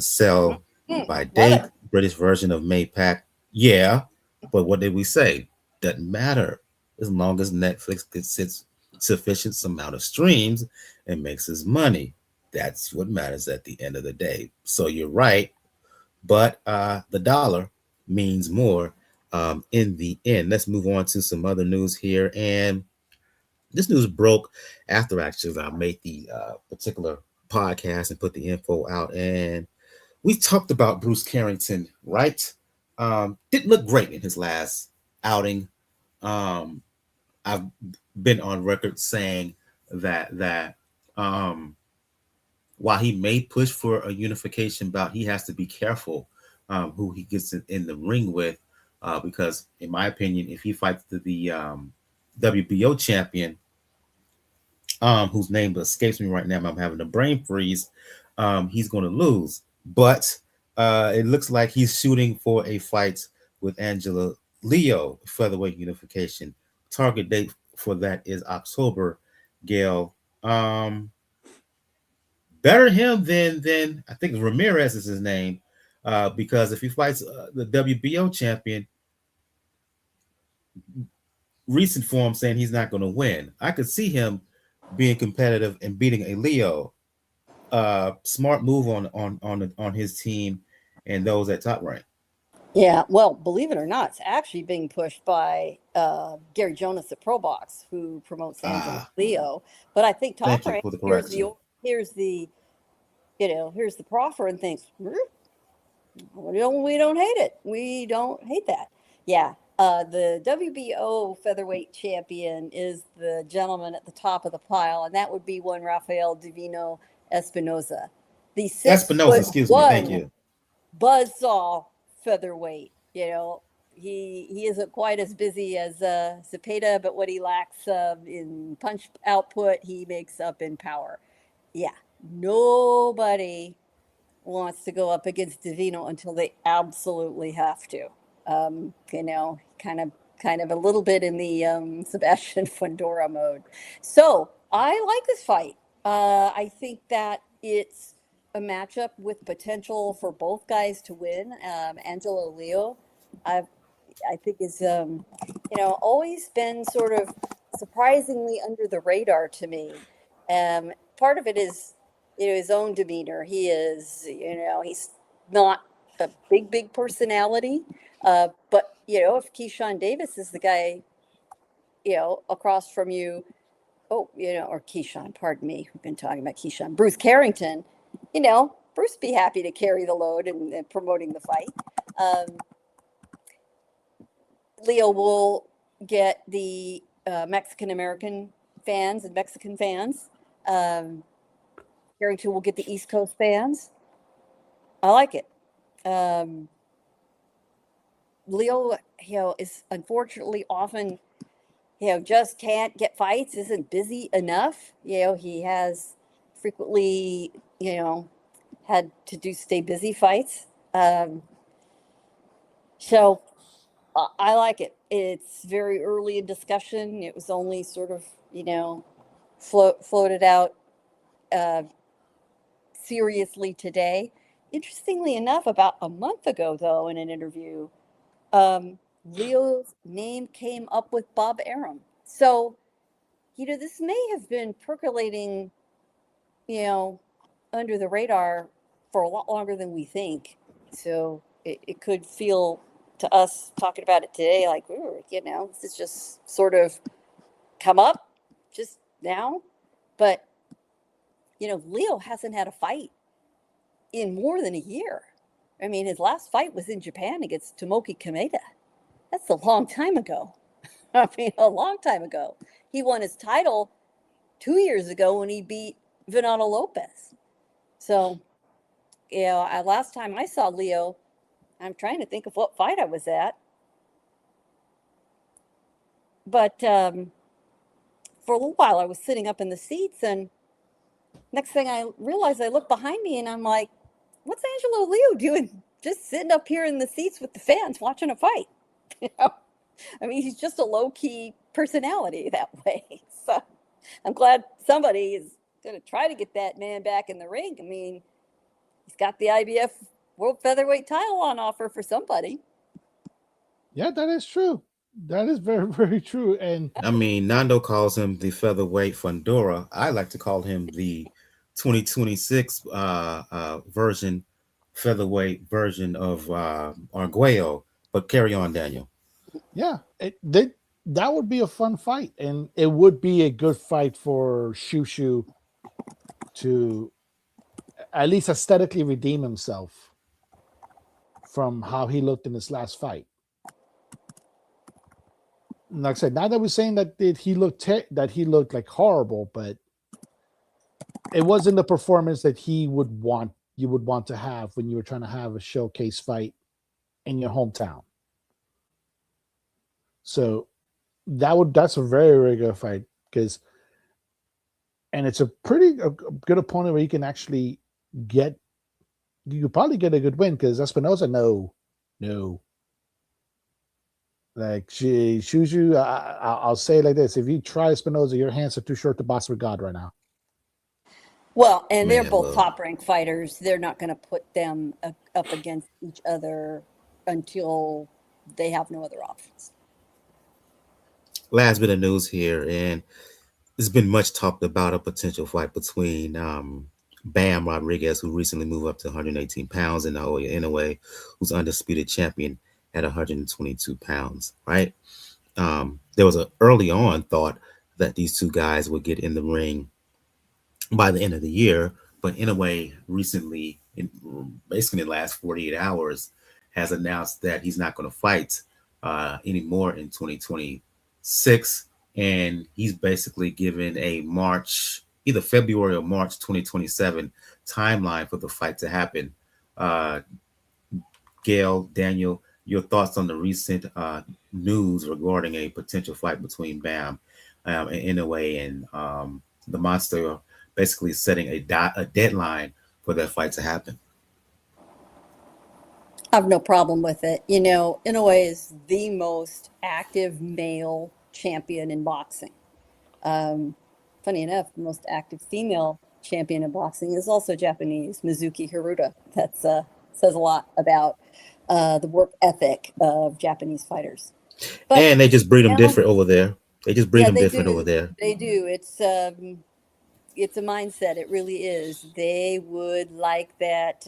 sell by date. British version of Maypac. Yeah, but what did we say? Doesn't matter as long as Netflix gets its sufficient amount of streams and makes its money. That's what matters at the end of the day. So you're right, but the dollar means more in the end. Let's move on to some other news here. And this news broke after actually I made the particular podcast and put the info out, and we talked about Bruce Carrington, right? Didn't look great in his last outing. Um, I've been on record saying that um, while he may push for a unification bout, he has to be careful who he gets in the ring with, because, in my opinion, if he fights the WBO champion, whose name escapes me right now, I'm having a brain freeze, he's going to lose. But it looks like he's shooting for a fight with Angelo Leo, featherweight unification. Target date for that is October. Gail, better him than I think Ramirez is his name, because if he fights the WBO champion, recent form saying he's not going to win. I could see him being competitive and beating a Leo. Smart move on his team and those at Top Rank. Yeah, well, believe it or not, it's actually being pushed by Gary Jonas at Pro Box, who promotes Angelo Ah, Leo. But I think Top thank you Rank for the here's correction. here's the proffer and thinks, we don't hate it. We don't hate that. Yeah. The WBO featherweight champion is the gentleman at the top of the pile, and that would be one Rafael Divino Espinoza. The six Espinosa, foot excuse me. Thank one you. buzzsaw featherweight. He isn't quite as busy as Zepeda, but what he lacks in punch output, he makes up in power. Yeah, nobody wants to go up against Divino until they absolutely have to. Kind of a little bit in the Sebastian Fundora mode. So I like this fight. I think that it's a matchup with potential for both guys to win. Angelo Leo, I I think is always been sort of surprisingly under the radar to me. Part of it is his own demeanor. He's not a big personality, but if Keyshawn Davis is the guy across from you, or Keyshawn, pardon me, we've been talking about Keyshawn, Bruce Carrington, Bruce be happy to carry the load and promoting the fight. Um, Leo will get the Mexican American fans and Mexican fans. Um, Carrington will get the East Coast fans. I like it. Um, Leo, is unfortunately often, just can't get fights, isn't busy enough. He has frequently, had to do stay busy fights. So I like it. It's very early in discussion. It was only sort of, floated out uh, seriously today. Interestingly enough, about a month ago, though, in an interview, Leo's name came up with Bob Arum. So, this may have been percolating, you know, under the radar for a lot longer than we think. So it could feel to us talking about it today like, ooh, this is just sort of come up just now. But, Leo hasn't had a fight in more than a year. I mean, his last fight was in Japan against Tomoki Kameda. That's a long time ago. I mean, a long time ago. He won his title 2 years ago when he beat Venano Lopez. So, last time I saw Leo, I'm trying to think of what fight I was at. But for a little while, I was sitting up in the seats, and next thing I realized, I looked behind me, and I'm like, "What's Angelo Leo doing? Just sitting up here in the seats with the fans watching a fight?" You know, I mean, he's just a low key personality that way. So I'm glad somebody is going to try to get that man back in the ring. I mean, he's got the IBF World Featherweight title on offer for somebody. Yeah, that is true. That is very, very true. And I mean, Nando calls him the featherweight Fundora. I like to call him the 2026 version, featherweight version of Arguello. But carry on, Daniel. yeah, that would be a fun fight, and it would be a good fight for Shushu to at least aesthetically redeem himself from how he looked in his last fight. Like I said, not that we're saying that he looked like horrible, but it wasn't the performance that you would want to have when you were trying to have a showcase fight in your hometown. So that's a very, very good fight and it's a good opponent where you can actually get you could probably get a good win because Espinosa, no. Like she shoots you. I'll say it like this: if you try Espinosa, your hands are too short to box with God right now. Well, and they're Man, both look. top ranked fighters. They're not going to put them up against each other until they have no other options. Last bit of news here, and there's been much talked about a potential fight between Bam Rodriguez, who recently moved up to 118 pounds, and Naoya Inoue, who's undisputed champion at 122 pounds. Right? There was a early on thought that these two guys would get in the ring by the end of the year, but Inoue recently, basically in the last 48 hours, has announced that he's not going to fight anymore in 2026, and he's basically given a March, either February or March 2027 timeline for the fight to happen. Uh, Gail, Daniel, your thoughts on the recent news regarding a potential fight between Bam and Inoue and the Monster, basically setting a deadline for that fight to happen. I have no problem with it. Inoue is the most active male champion in boxing. Um, Funny enough, the most active female champion in boxing is also Japanese, Mizuki Hiruta. That's says a lot about the work ethic of Japanese fighters. But And they just breed them now, different over there. They just breed yeah, them they different over do. there. They do. It's a mindset. It really is. They would like that.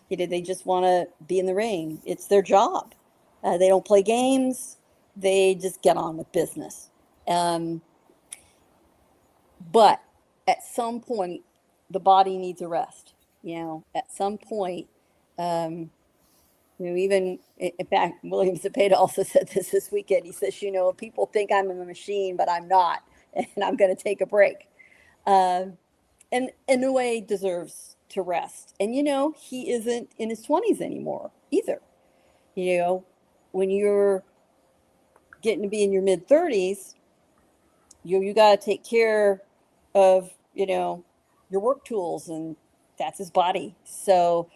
They just want to be in the ring. It's their job. They don't play games. They just get on with business. Um, but at some point, the body needs a rest. At some point, um, even in fact, William Zepeda also said this weekend. He says, people think I'm a machine, but I'm not, and I'm going to take a break. Um, and Inoue deserves to rest. And he isn't in his 20s anymore either. You know, when you're getting to be in your mid 30s, you got to take care of your work tools, and that's his body. So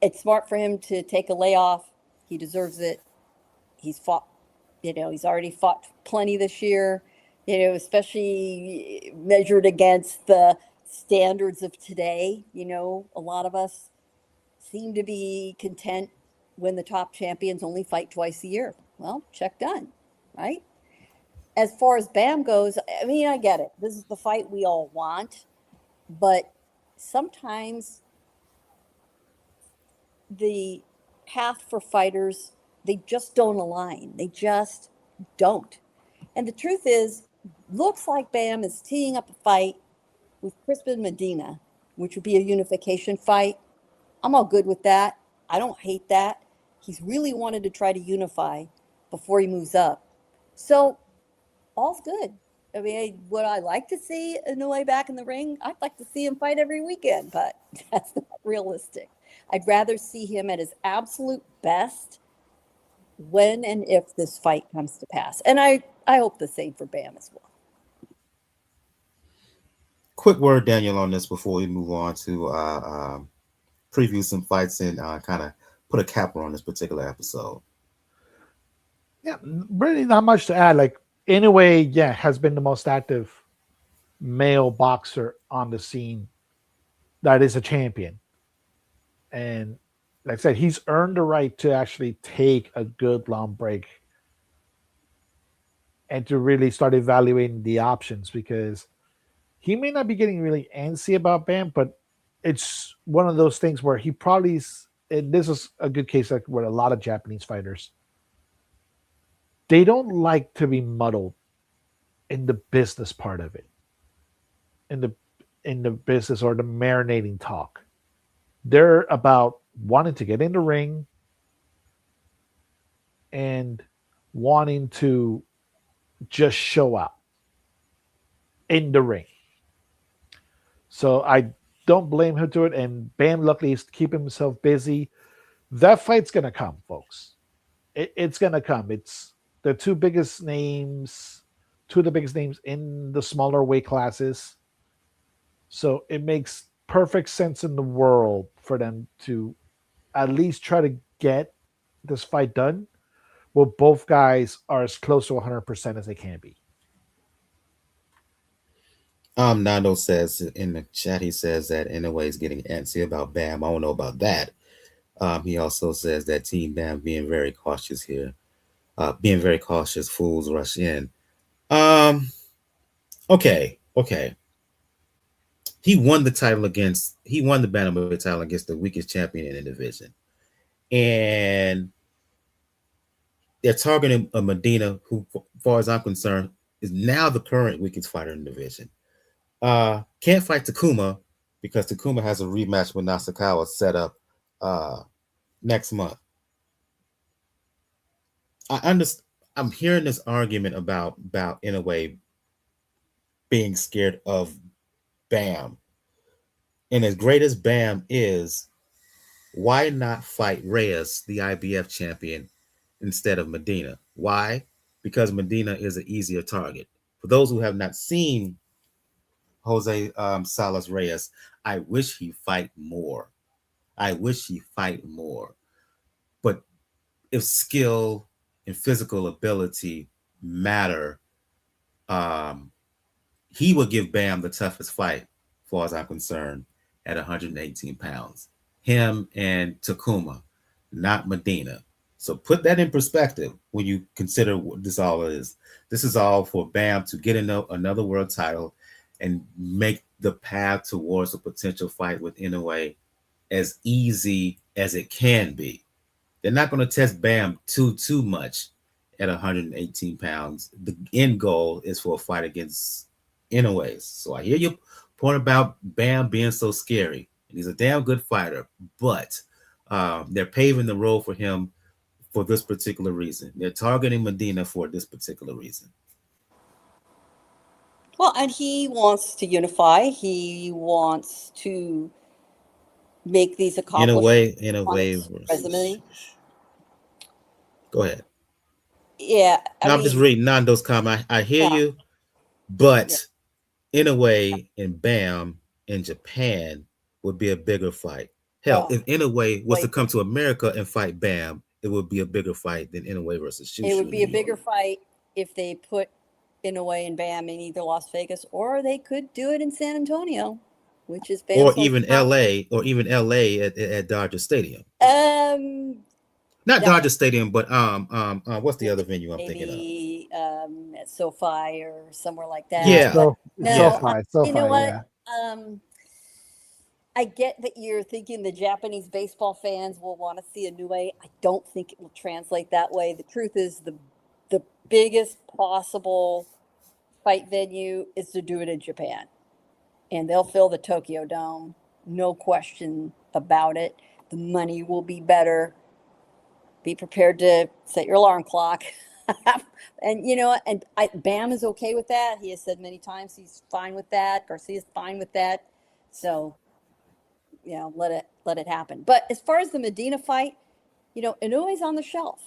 it's smart for him to take a layoff. He deserves it. He's fought. He's already fought plenty this year. Especially measured against the standards of today. A lot of us seem to be content when the top champions only fight twice a year. Well, check done, right? As far as Bam goes, I mean, I get it. This is the fight we all want, but sometimes the path for fighters, they just don't align. They just don't. And the truth is, looks like Bam is teeing up a fight with Crispin Medina, which would be a unification fight. I'm all good with that. I don't hate that. He's really wanted to try to unify before he moves up. So all's good. I mean, would I like to see Inoue back in the ring? I'd like to see him fight every weekend, but that's not realistic. I'd rather see him at his absolute best when and if this fight comes to pass. And I hope the same for Bam as well. Quick word, Daniel, on this before we move on to preview some fights and kind of put a capper on this particular episode. Yeah, really not much to add. Like anyway, yeah, has been the most active male boxer on the scene that is a champion. And like I said, he's earned the right to actually take a good long break and to really start evaluating the options because he may not be getting really antsy about Bam, but it's one of those things where he probably and this is a good case like where a lot of Japanese fighters they don't like to be muddled in the business part of it. In the in the business or the marinating talk. They're about wanting to get in the ring and wanting to just show out in the ring. So I don't blame him to it. And Bam, luckily, is keeping himself busy. That fight's gonna come, folks. It's gonna come. It's the two of the biggest names in the smaller weight classes. So it makes perfect sense in the world for them to at least try to get this fight done. Well, both guys are as close to 100% as they can be. Nando says in the chat, he says that Inoue is getting antsy about Bam. I don't know about that. He also says that Team Bam being very cautious here. Being very cautious, fools rush in. Um, okay. He won the bantamweight title against the weakest champion in the division. And they're targeting a Medina who, as far as I'm concerned, is now the current weakest fighter in the division. Can't fight Takuma because Takuma has a rematch with Nasukawa set up uh, next month. I understand. I'm hearing this argument about in a way being scared of Bam, and as great as Bam is, why not fight Reyes, the IBF champion, instead of Medina? Why? Because Medina is an easier target. For those who have not seen Jose Salas Reyes, I wish he fight more. I wish he fight more. But if skill and physical ability matter, um, he would give Bam the toughest fight, as far as I'm concerned, at 118 pounds. Him and Takuma, not Medina. So put that in perspective when you consider what this all is. This is all for Bam to get another world title and make the path towards a potential fight with Inoue as easy as it can be. They're not going to test Bam too much at 118 pounds. The end goal is for a fight against Inoue. So I hear your point about Bam being so scary. And he's a damn good fighter, but they're paving the road for him for this particular reason. They're targeting Medina for this particular reason. Well, and he wants to unify. He wants to make these accomplishments In a on way his versus. resume. Go ahead. Yeah, I Now I'm just mean, reading Nando's comment. I hear yeah, you, yeah. but in a way, and Bam in Japan would be a bigger fight. Hell, Oh, if Inoue was to wait, come to America and fight Bam, it would be a bigger fight than Inoue versus it Shushu would in be New a York. bigger fight if they put Inoue and Bam in either Las Vegas, or they could do it in San Antonio, which is Or Bam's even hometown. LA, at Dodger Stadium. Um, Not yeah, Dodger Stadium, but what's the other venue I'm thinking of? maybe at SoFi or somewhere like that. Yeah, But It's no, yeah. you know SoFi, what? yeah. Um, I get that you're thinking the Japanese baseball fans will want to see a new way. I don't think it will translate that way. The truth is, the biggest possible fight venue is to do it in Japan, and they'll fill the Tokyo Dome, no question about it. The money will be better. Be prepared to set your alarm clock. And Bam is okay with that. He has said many times he's fine with that. Garcia's fine with that. So let it happen. But as far as the Medina fight, Inoue's on the shelf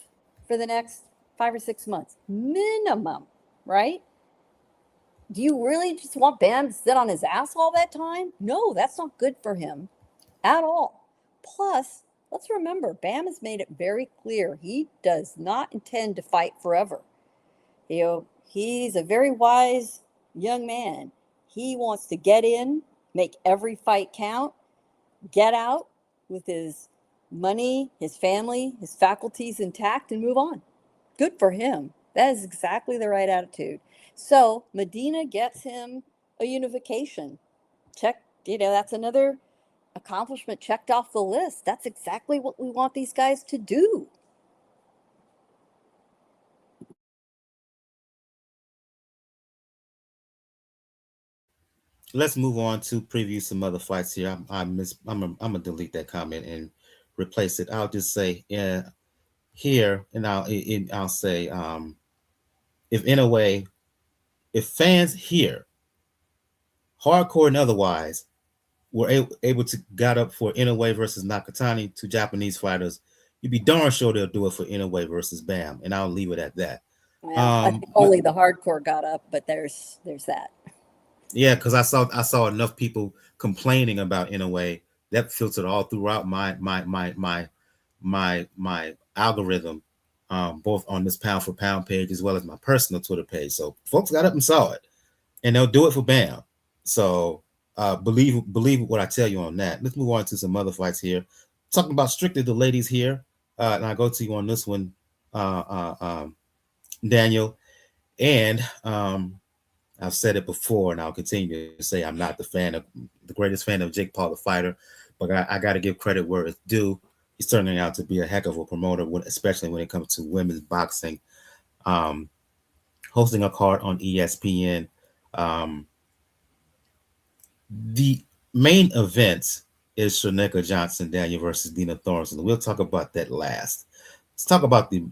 for the next 5 or 6 months minimum, right? Do you really just want Bam to sit on his ass all that time? No, that's not good for him at all. Plus, let's remember, Bam has made it very clear he does not intend to fight forever. He's a very wise young man. He wants to get in, make every fight count, get out with his money, his family, his faculties intact, and move on. Good for him. That is exactly the right attitude. So Medina gets him a unification. Check, that's another accomplishment checked off the list. That's exactly what we want these guys to do. let's move on to preview some other fights here. I'm gonna delete that comment and replace it. I'll just say here, and I'll say if in a way, if fans here, hardcore and otherwise, were able to got up for Inoue versus Nakatani, two Japanese fighters, you'd be darn sure they'll do it for Inoue versus Bam, and I'll leave it at that. Well, I think But only the hardcore got up, but there's that. yeah, because I saw enough people complaining about Inoue that filtered all throughout my algorithm, both on this pound for pound page as well as my personal Twitter page. So folks got up and saw it, and they'll do it for Bam. So believe what I tell you on that. Let's move on to some other fights here. Talking about strictly the ladies here, and I go to you on this one, uh, uh, um, Daniel. And I've said it before, and I'll continue to say I'm not the greatest fan of Jake Paul, the fighter, but I got to give credit where it's due. He's turning out to be a heck of a promoter, especially when it comes to women's boxing. Um, Hosting a card on ESPN. Um, the main event is Cherneka Johnson Daniel versus Dina Thorslund. We'll talk about that last. Let's talk about the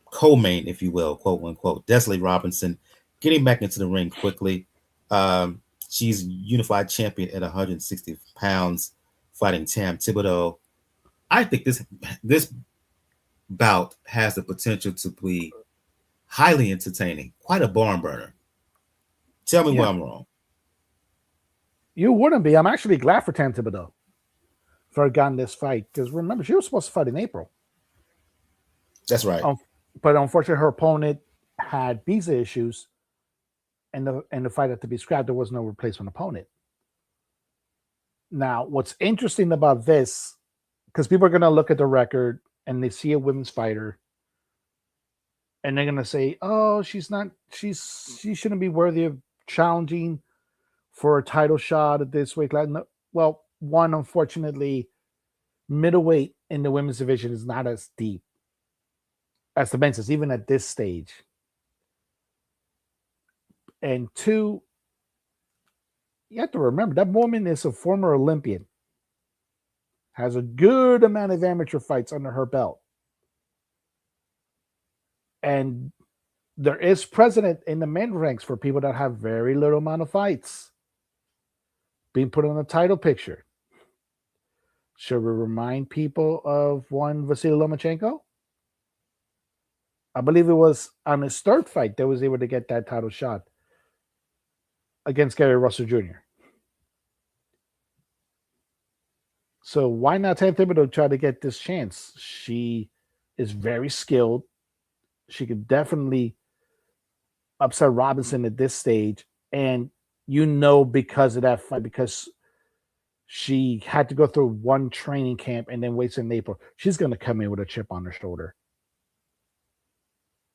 co-main, if you will, quote unquote. Desley Robinson getting back into the ring quickly. Um, she's unified champion at 160 pounds, fighting Tamm Thibeault. I think this bout has the potential to be highly entertaining, quite a barn burner. Tell me Yeah, where I'm wrong. you wouldn't be. I'm actually glad for Tamm Thibeault for getting this fight because remember she was supposed to fight in April, That's right. um, but unfortunately her opponent had visa issues, and the fight had to be scrapped. There was no replacement opponent. Now, what's interesting about this, because people are going to look at the record and they see a women's fighter, and they're going to say, "Oh, she shouldn't be worthy of challenging for a title shot at this weight class." No, well, one, unfortunately, middleweight in the women's division is not as deep as the men's is, even at this stage. And two, you have to remember that woman is a former Olympian, has a good amount of amateur fights under her belt. And there is precedent in the men ranks for people that have very little amount of fights being put on the title picture. Should we remind people of one Vasily Lomachenko? I believe it was on his third fight that was able to get that title shot against Gary Russell Jr. So why not Tamm Thibeault try to get this chance? She is very skilled. She could definitely upset Robinson at this stage. And because of that fight, because she had to go through one training camp and then wait in April, she's going to come in with a chip on her shoulder.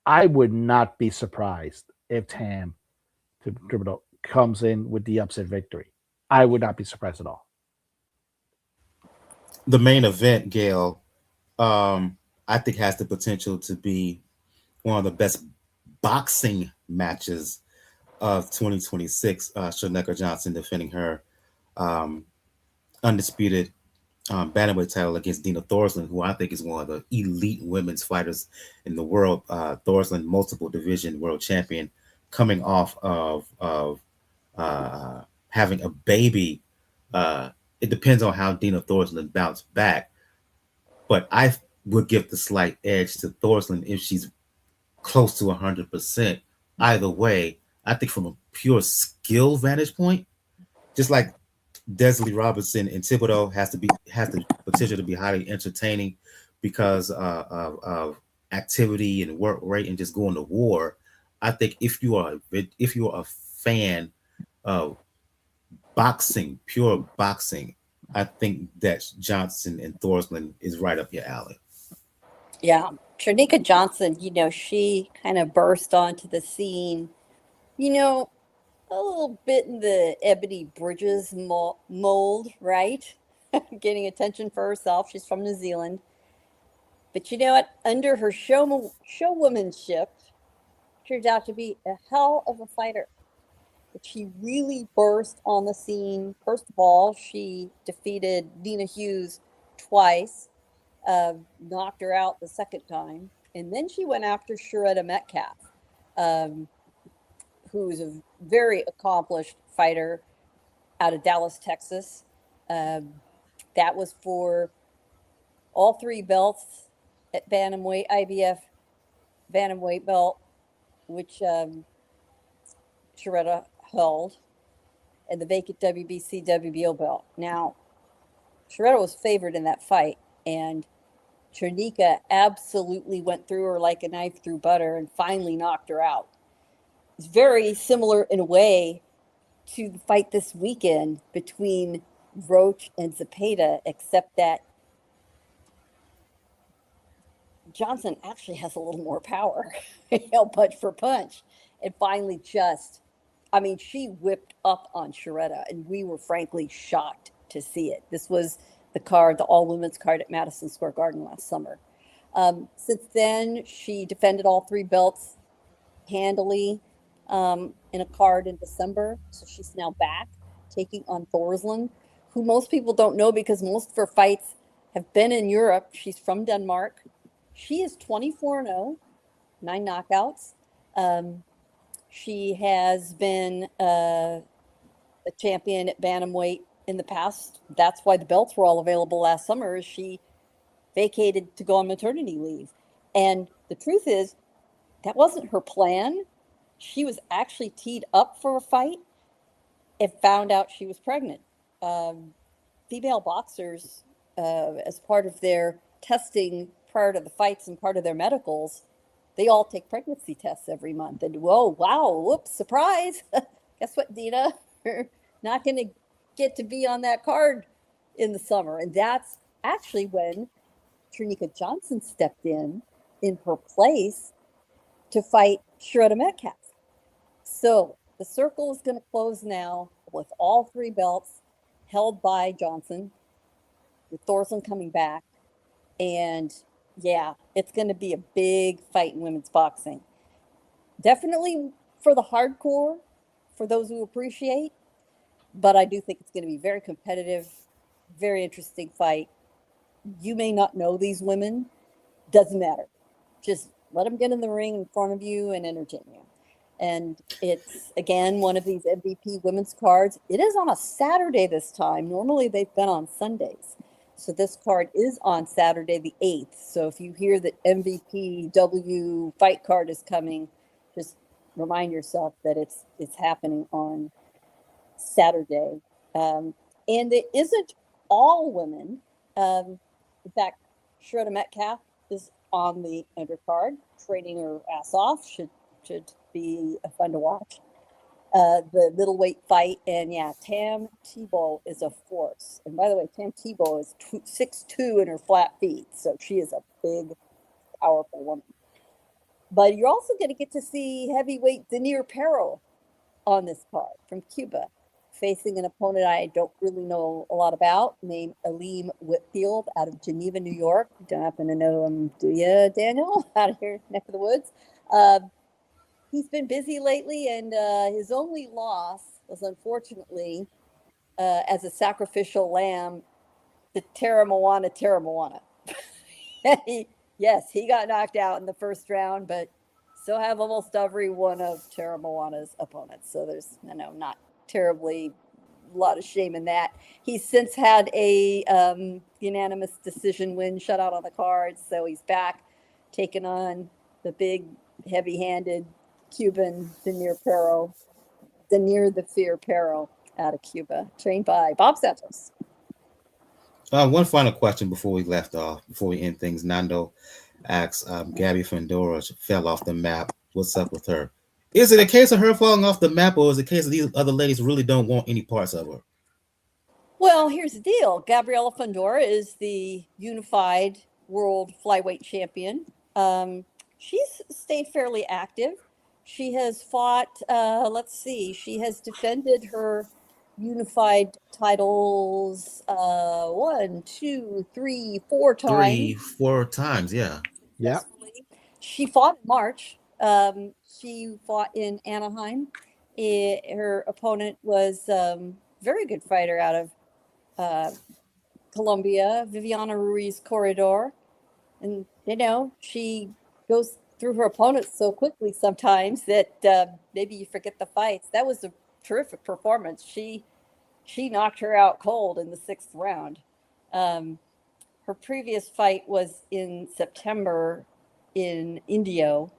I would not be surprised if Tamm Thibeault comes in with the upset victory. I would not be surprised at all. The main event, Gail, I think has the potential to be one of the best boxing matches of 2026. Cherneka Johnson defending her um, undisputed bantamweight title against Dina Thorslund, who I think is one of the elite women's fighters in the world. Thorslund, multiple division world champion, coming off of having a baby. Uh, it depends on how Dina Thorslund bounced back, but I would give the slight edge to Thorslund if she's close to 100%. Either way, I think from a pure skill vantage point, just like Desley Robinson and Thibeault has the potential to be highly entertaining because of activity and work rate and just going to war. I think if you are a fan of boxing, pure boxing, I think that Johnson and Thorslund is right up your alley. Yeah. Cherneka Johnson, she kind of burst onto the scene, you know, a little bit in the Ebony Bridges mold, right? Getting attention for herself. She's from New Zealand. But you know what? Under her showwomanship, turned out to be a hell of a fighter. but she really burst on the scene. First of all, she defeated Dina Hughes twice, knocked her out the second time, and then she went after Sharetta Metcalf, um, who's a very accomplished fighter out of Dallas, Texas. Um, that was for all three belts at bantamweight, IBF bantamweight belt, which Sharetta held, and the vacant WBC WBO belt. Now, Sharetta was favored in that fight, and Cherneka absolutely went through her like a knife through butter and finally knocked her out. It's very similar in a way to the fight this weekend between Roach and Zepeda, except that Johnson actually has a little more power, punch for punch. And finally, she whipped up on Sharetta, and we were frankly shocked to see it. This was the all women's card at Madison Square Garden last summer. Since then, she defended all three belts handily in a card in December. So she's now back taking on Thorslund, who most people don't know because most of her fights have been in Europe. She's from Denmark. She is 24-0, 9 knockouts. She has been a champion at bantamweight in the past. That's why the belts were all available last summer. She vacated to go on maternity leave. And the truth is, that wasn't her plan. She was actually teed up for a fight and found out she was pregnant. Female boxers, as part of their testing prior to the fights and part of their medicals, they all take pregnancy tests every month. And whoa, wow, whoops, surprise. Guess what, Dina? You're not going to get to be on that card in the summer. And that's actually when Cherneka Johnson stepped in her place to fight Sharetta Metcalf. So the circle is going to close now with all three belts held by Johnson, with Thorslund coming back. And yeah, it's going to be a big fight in women's boxing. Definitely for the hardcore, for those who appreciate, but I do think it's going to be very competitive, very interesting fight. You may not know these women, doesn't matter. Just let them get in the ring in front of you and entertain you. And it's, again, one of these MVP women's cards. It is on a Saturday this time. Normally they've been on Sundays. So this card is on Saturday the 8th. So if you hear that MVP W fight card is coming, just remind yourself that it's happening on Saturday. And it isn't all women. In fact, Sharetta Metcalf is on the undercard, training her ass off. Should be fun to watch. The middleweight fight, and yeah, Thibeault is a force. And by the way, Thibeault is 6'2" in her flat feet, so she is a big, powerful woman. But you're also going to get to see heavyweight Dina Pero on this card from Cuba, facing an opponent I don't really know a lot about, named Aleem Whitfield out of Geneva, New York. You don't happen to know him, do you, Daniel? Out of here, neck of the woods. He's been busy lately, and his only loss was, unfortunately, as a sacrificial lamb to Terra Yes, he got knocked out in the first round, but so have almost every one of Terra opponents. So there's, not terribly a lot of shame in that. He's since had a unanimous decision win, shutout on the cards, so he's back taking on the big, heavy-handed Cuban Dina the Fear Pero out of Cuba, trained by Bob Santos. One final question before we end things. Nando asks, Gabby Fandora fell off the map. What's up with her? Is it a case of her falling off the map, or is it a case of these other ladies really don't want any parts of her? Well, here's the deal. Gabriela Fandora is the unified world flyweight champion. She's stayed fairly active. She has fought, she has defended her unified titles 1, 2, 3, 4 times. 3-4 times, yeah. Yeah. She fought in March. She fought in Anaheim Her opponent was very good fighter out of uh, Colombia, Viviana Ruiz Corredor. And, she goes through her opponents so quickly sometimes that maybe you forget the fights. That was a terrific performance. She knocked her out cold in the 6th round. Um, Her previous fight was in September in Indio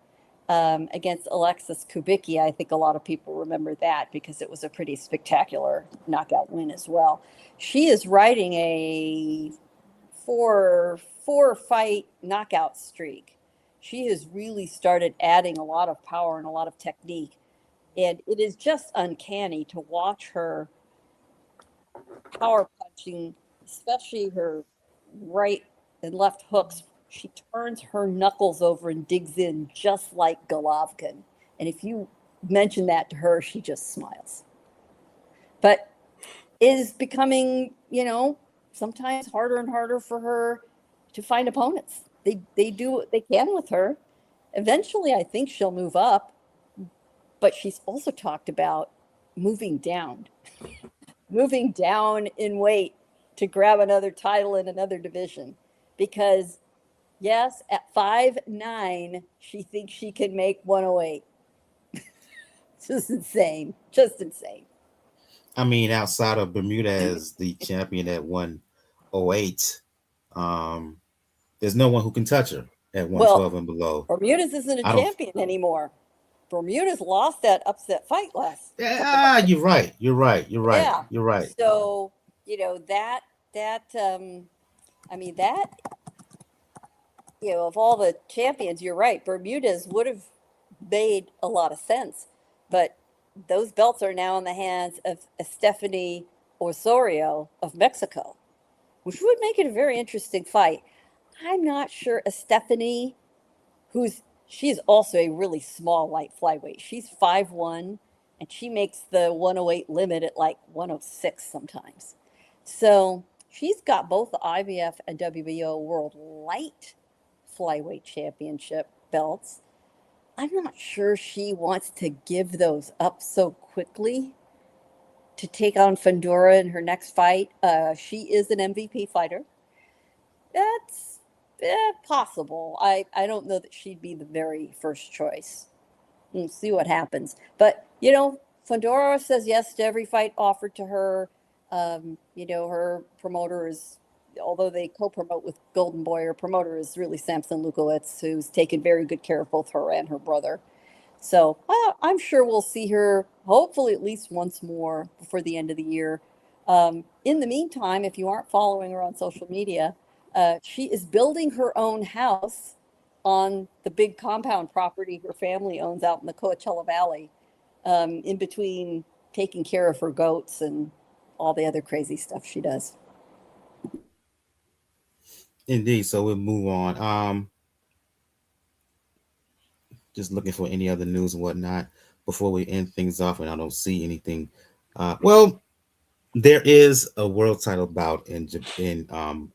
against Alexis Kubicki. I think a lot of people remember that because it was a pretty spectacular knockout win as well. She is riding a four fight knockout streak. She has really started adding a lot of power and a lot of technique. And it is just uncanny to watch her power punching, especially her right and left hooks. She turns her knuckles over and digs in just like Golovkin. And if you mention that to her, she just smiles. But is becoming, sometimes harder and harder for her to find opponents. They do what they can with her. Eventually, I think she'll move up, but she's also talked about moving down, moving down in weight to grab another title in another division. Because, yes, at 5'9", she thinks she can make 108. It's just insane. Just insane. I mean, outside of Bermuda as the champion at 108, um, there's no one who can touch her at Well, 112 and below. Bermudez isn't a I don't. champion anymore. Bermudez lost that upset fight last couple Yeah, months. you're right. You're right. You're right. Yeah. You're right. So, that I mean that of all the champions, you're right. Bermudez would have made a lot of sense, but those belts are now in the hands of Stephanie Osorio of Mexico, which would make it a very interesting fight. I'm not sure Stephanie, she's also a really small light flyweight. She's 5'1", and she makes the 108 limit at like 106 sometimes. So she's got both the IBF and WBO World Light Flyweight Championship belts. I'm not sure she wants to give those up so quickly to take on Fundora in her next fight. She is an MVP fighter. That's possible. I don't know that she'd be the very first choice. We'll see what happens. But, Fundora says yes to every fight offered to her. Her promoter is, although they co-promote with Golden Boy, her promoter is really Samson Lukowitz, who's taken very good care of both her and her brother. So I'm sure we'll see her hopefully at least once more before the end of the year. In the meantime, if you aren't following her on social media, she is building her own house on the big compound property her family owns out in the Coachella Valley, in between taking care of her goats and all the other crazy stuff she does. Indeed. So we'll move on. Just looking for any other news and whatnot before we end things off, and I don't see anything. Well, there is a world title bout in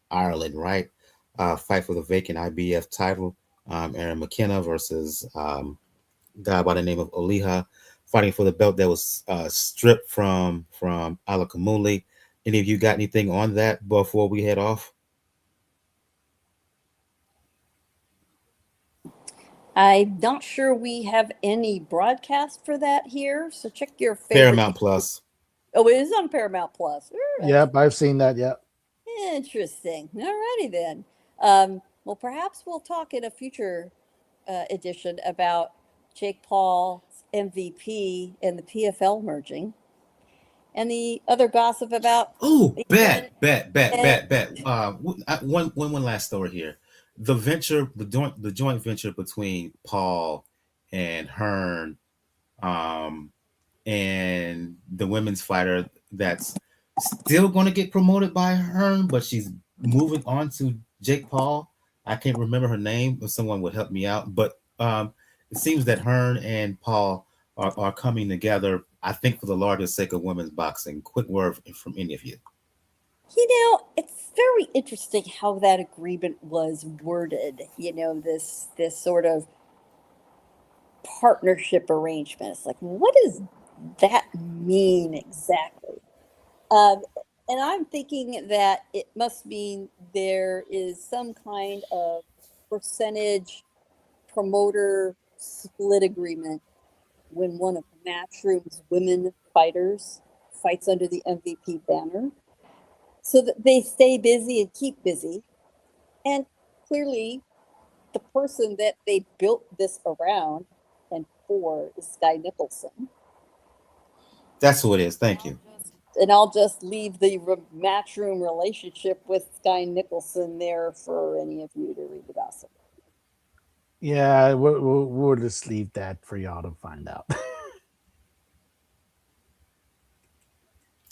Ireland, right? Fight for the vacant IBF title. Aaron McKenna versus a guy by the name of Oliha, fighting for the belt that was stripped from Alakamuli. Any of you got anything on that before we head off? I'm not sure we have any broadcast for that here, so check your favorite. Paramount Plus. Oh, it is on Paramount Plus. Yep, I've seen that. Yep. Interesting. All righty then. Well, perhaps we'll talk in a future edition about Jake Paul's MVP and the PFL merging, and the other gossip about. Oh, And, bet. One last story here. The venture, the joint venture between Paul and Hearn, um, and the women's fighter that's still going to get promoted by Hearn, but she's moving on to Jake Paul. I can't remember her name. If someone would help me out, but it seems that Hearn and Paul are coming together. I think for the larger sake of women's boxing. Quick word from any of you. It's very interesting how that agreement was worded. This sort of partnership arrangement. It's like, what is that mean exactly? Um, and I'm thinking that it must mean there is some kind of percentage promoter split agreement when one of Matchroom's women fighters fights under the MVP banner so that they stay busy and keep busy. And clearly, the person that they built this around and for is Sky Nicholson. That's who it is. Thank you. And I'll just leave the matchroom relationship with Sky Nicholson there for any of you to read the gossip. Yeah, we'll just leave that for y'all to find out.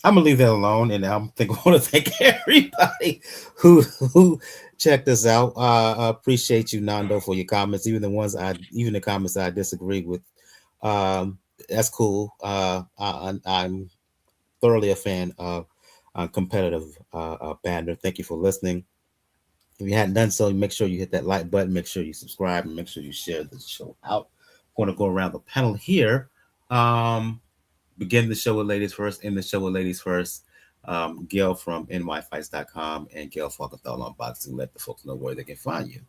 I'm gonna leave that alone, and I want to thank everybody who checked us out. I appreciate you, Nando, for your comments, even the comments I disagree with. Um, that's cool. I'm thoroughly a fan of competitive banter. Thank you for listening. If you hadn't done so, make sure you hit that like button. Make sure you subscribe, and make sure you share the show out. I'm going to go around the panel here. Um, Begin the show with ladies first, end the show with ladies first. Gail from nyfights.com and Gail Falkenthal on Boxing. Let the folks know where they can find you.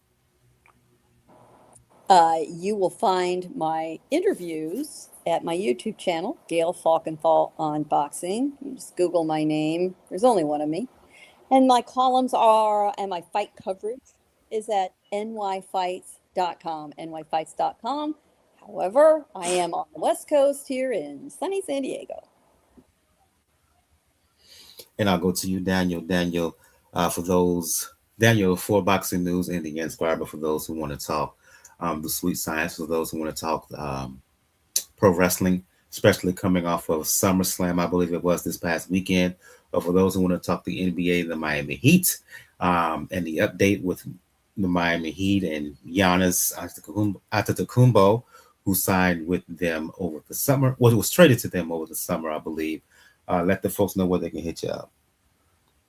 You will find my interviews at my YouTube channel, Gail Falkenthal on Boxing. You just Google my name. There's only one of me. And my columns are, and my fight coverage is at nyfights.com, nyfights.com. However, I am on the West Coast here in sunny San Diego. And I'll go to you, Daniel. Daniel for Boxing News and the Inscriber for those who want to talk the sweet science, for those who want to talk pro wrestling, especially coming off of SummerSlam, I believe it was this past weekend. Or for those who want to talk the NBA, the Miami Heat, and the update with the Miami Heat and Giannis Antetokounmpo, who signed with them over the summer. Well, it was traded to them over the summer, I believe. Let the folks know where they can hit you up.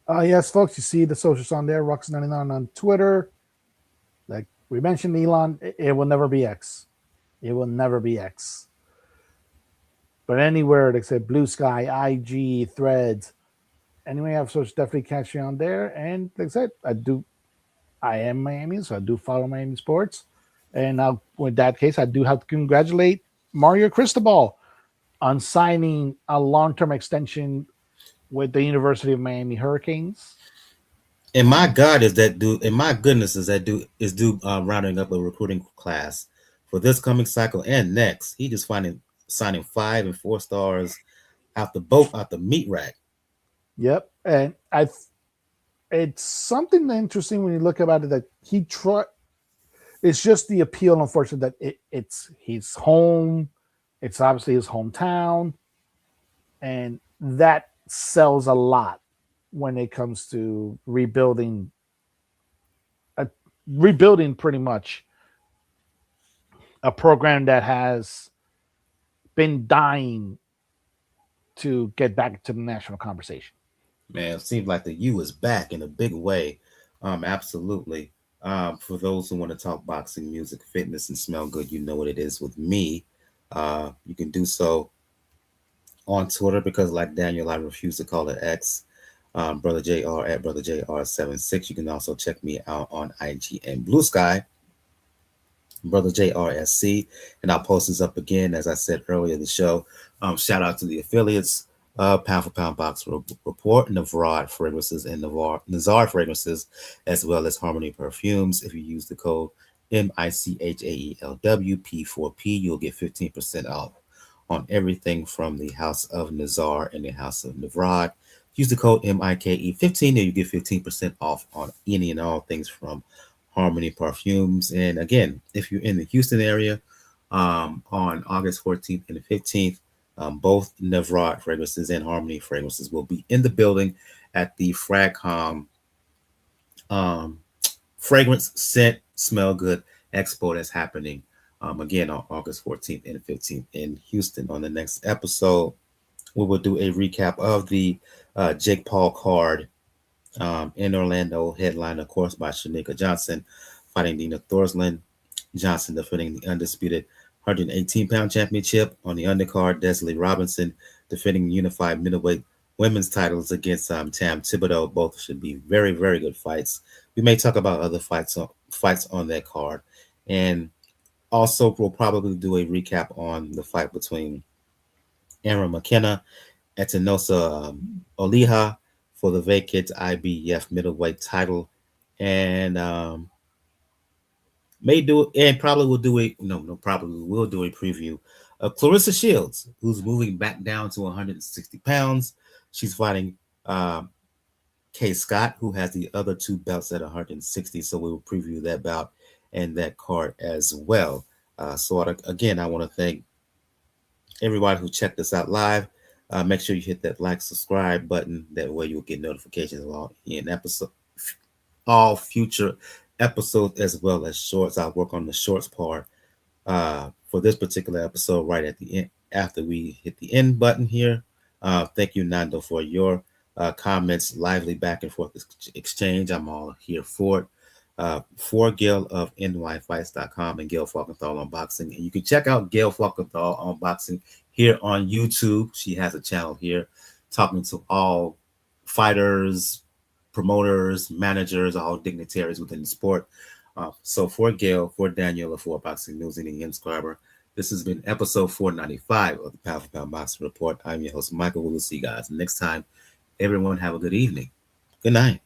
Yes, folks, you see the socials on there, Rux99 on Twitter. Like we mentioned, Elon, it will never be X. It will never be X. But anywhere, like I said, Blue Sky, IG, Threads, anyway, I have social, definitely catch you on there. And like I said, I am Miami, so I do follow Miami sports. And with that case, I do have to congratulate Mario Cristobal on signing a long-term extension with the University of Miami Hurricanes. And my God, is that dude? And my goodness, is that dude rounding up a recruiting class for this coming cycle and next? He just signing 5 and 4 stars out the meat rack. Yep, and it's something interesting when you look about it that it's just the appeal, unfortunately, that it's his home. It's obviously his hometown, and that sells a lot when it comes to rebuilding pretty much a program that has been dying to get back to the national conversation. Man, it seems like the U is back in a big way. Absolutely. For those who want to talk boxing, music, fitness, and smell good, you know what it is with me. You can do so on Twitter because, like Daniel, I refuse to call it X. Brother JR at Brother JR76. You can also check me out on IG and Blue Sky, Brother JRSC. And I'll post this up again, as I said earlier in the show. Shout out to the affiliates. Pound for Pound Box Report, Navarad Fragrances, and Nazar Fragrances, as well as Harmony Perfumes. If you use the code MICHAELWP4P, you'll get 15% off on everything from the House of Nazar and the House of Navarad. Use the code MIKE15 and you get 15% off on any and all things from Harmony Perfumes. And again, if you're in the Houston area, on August 14th and 15th, both Navrod Fragrances and Harmony Fragrances will be in the building at the Fragcom Fragrance Scent Smell Good Expo that's happening again on August 14th and 15th in Houston. On the next episode, we will do a recap of the Jake Paul card in Orlando, headlined, of course, by Cherneka Johnson fighting Dina Thorslund. Johnson defending the undisputed 118-pound championship. On the undercard, Desley Robinson defending unified middleweight women's titles against Tamm Thibeault. Both should be very, very good fights. We may talk about other fights on that card, and also we'll probably do a recap on the fight between Aaron McKenna and Tenosa Oliha for the vacant IBF middleweight title, and may do and probably will do a no probably will do a preview of Clarissa Shields, who's moving back down to 160 pounds. She's fighting Kay Scott, who has the other two belts at 160. So we will preview that bout and that card as well. Again, I want to thank everybody who checked us out live. Make sure you hit that like, subscribe button. That way you'll get notifications all future episodes as well as shorts. I'll work on the shorts part for this particular episode right at the end after we hit the end button here. Thank you, Nando, for your comments, lively back and forth exchange. I'm all here for it. For Gail of nyfights.com and Gail Falkenthal on boxing. And you can check out Gail Falkenthal on boxing here on YouTube. She has a channel here talking to all fighters, promoters, managers, all dignitaries within the sport. So for Gail, for Daniela, for Boxing News and the Inscriber, this has been episode 495 of the Pound for Pound Boxing Report. I'm your host, Michael. We'll see you guys next time. Everyone have a good evening. Good night.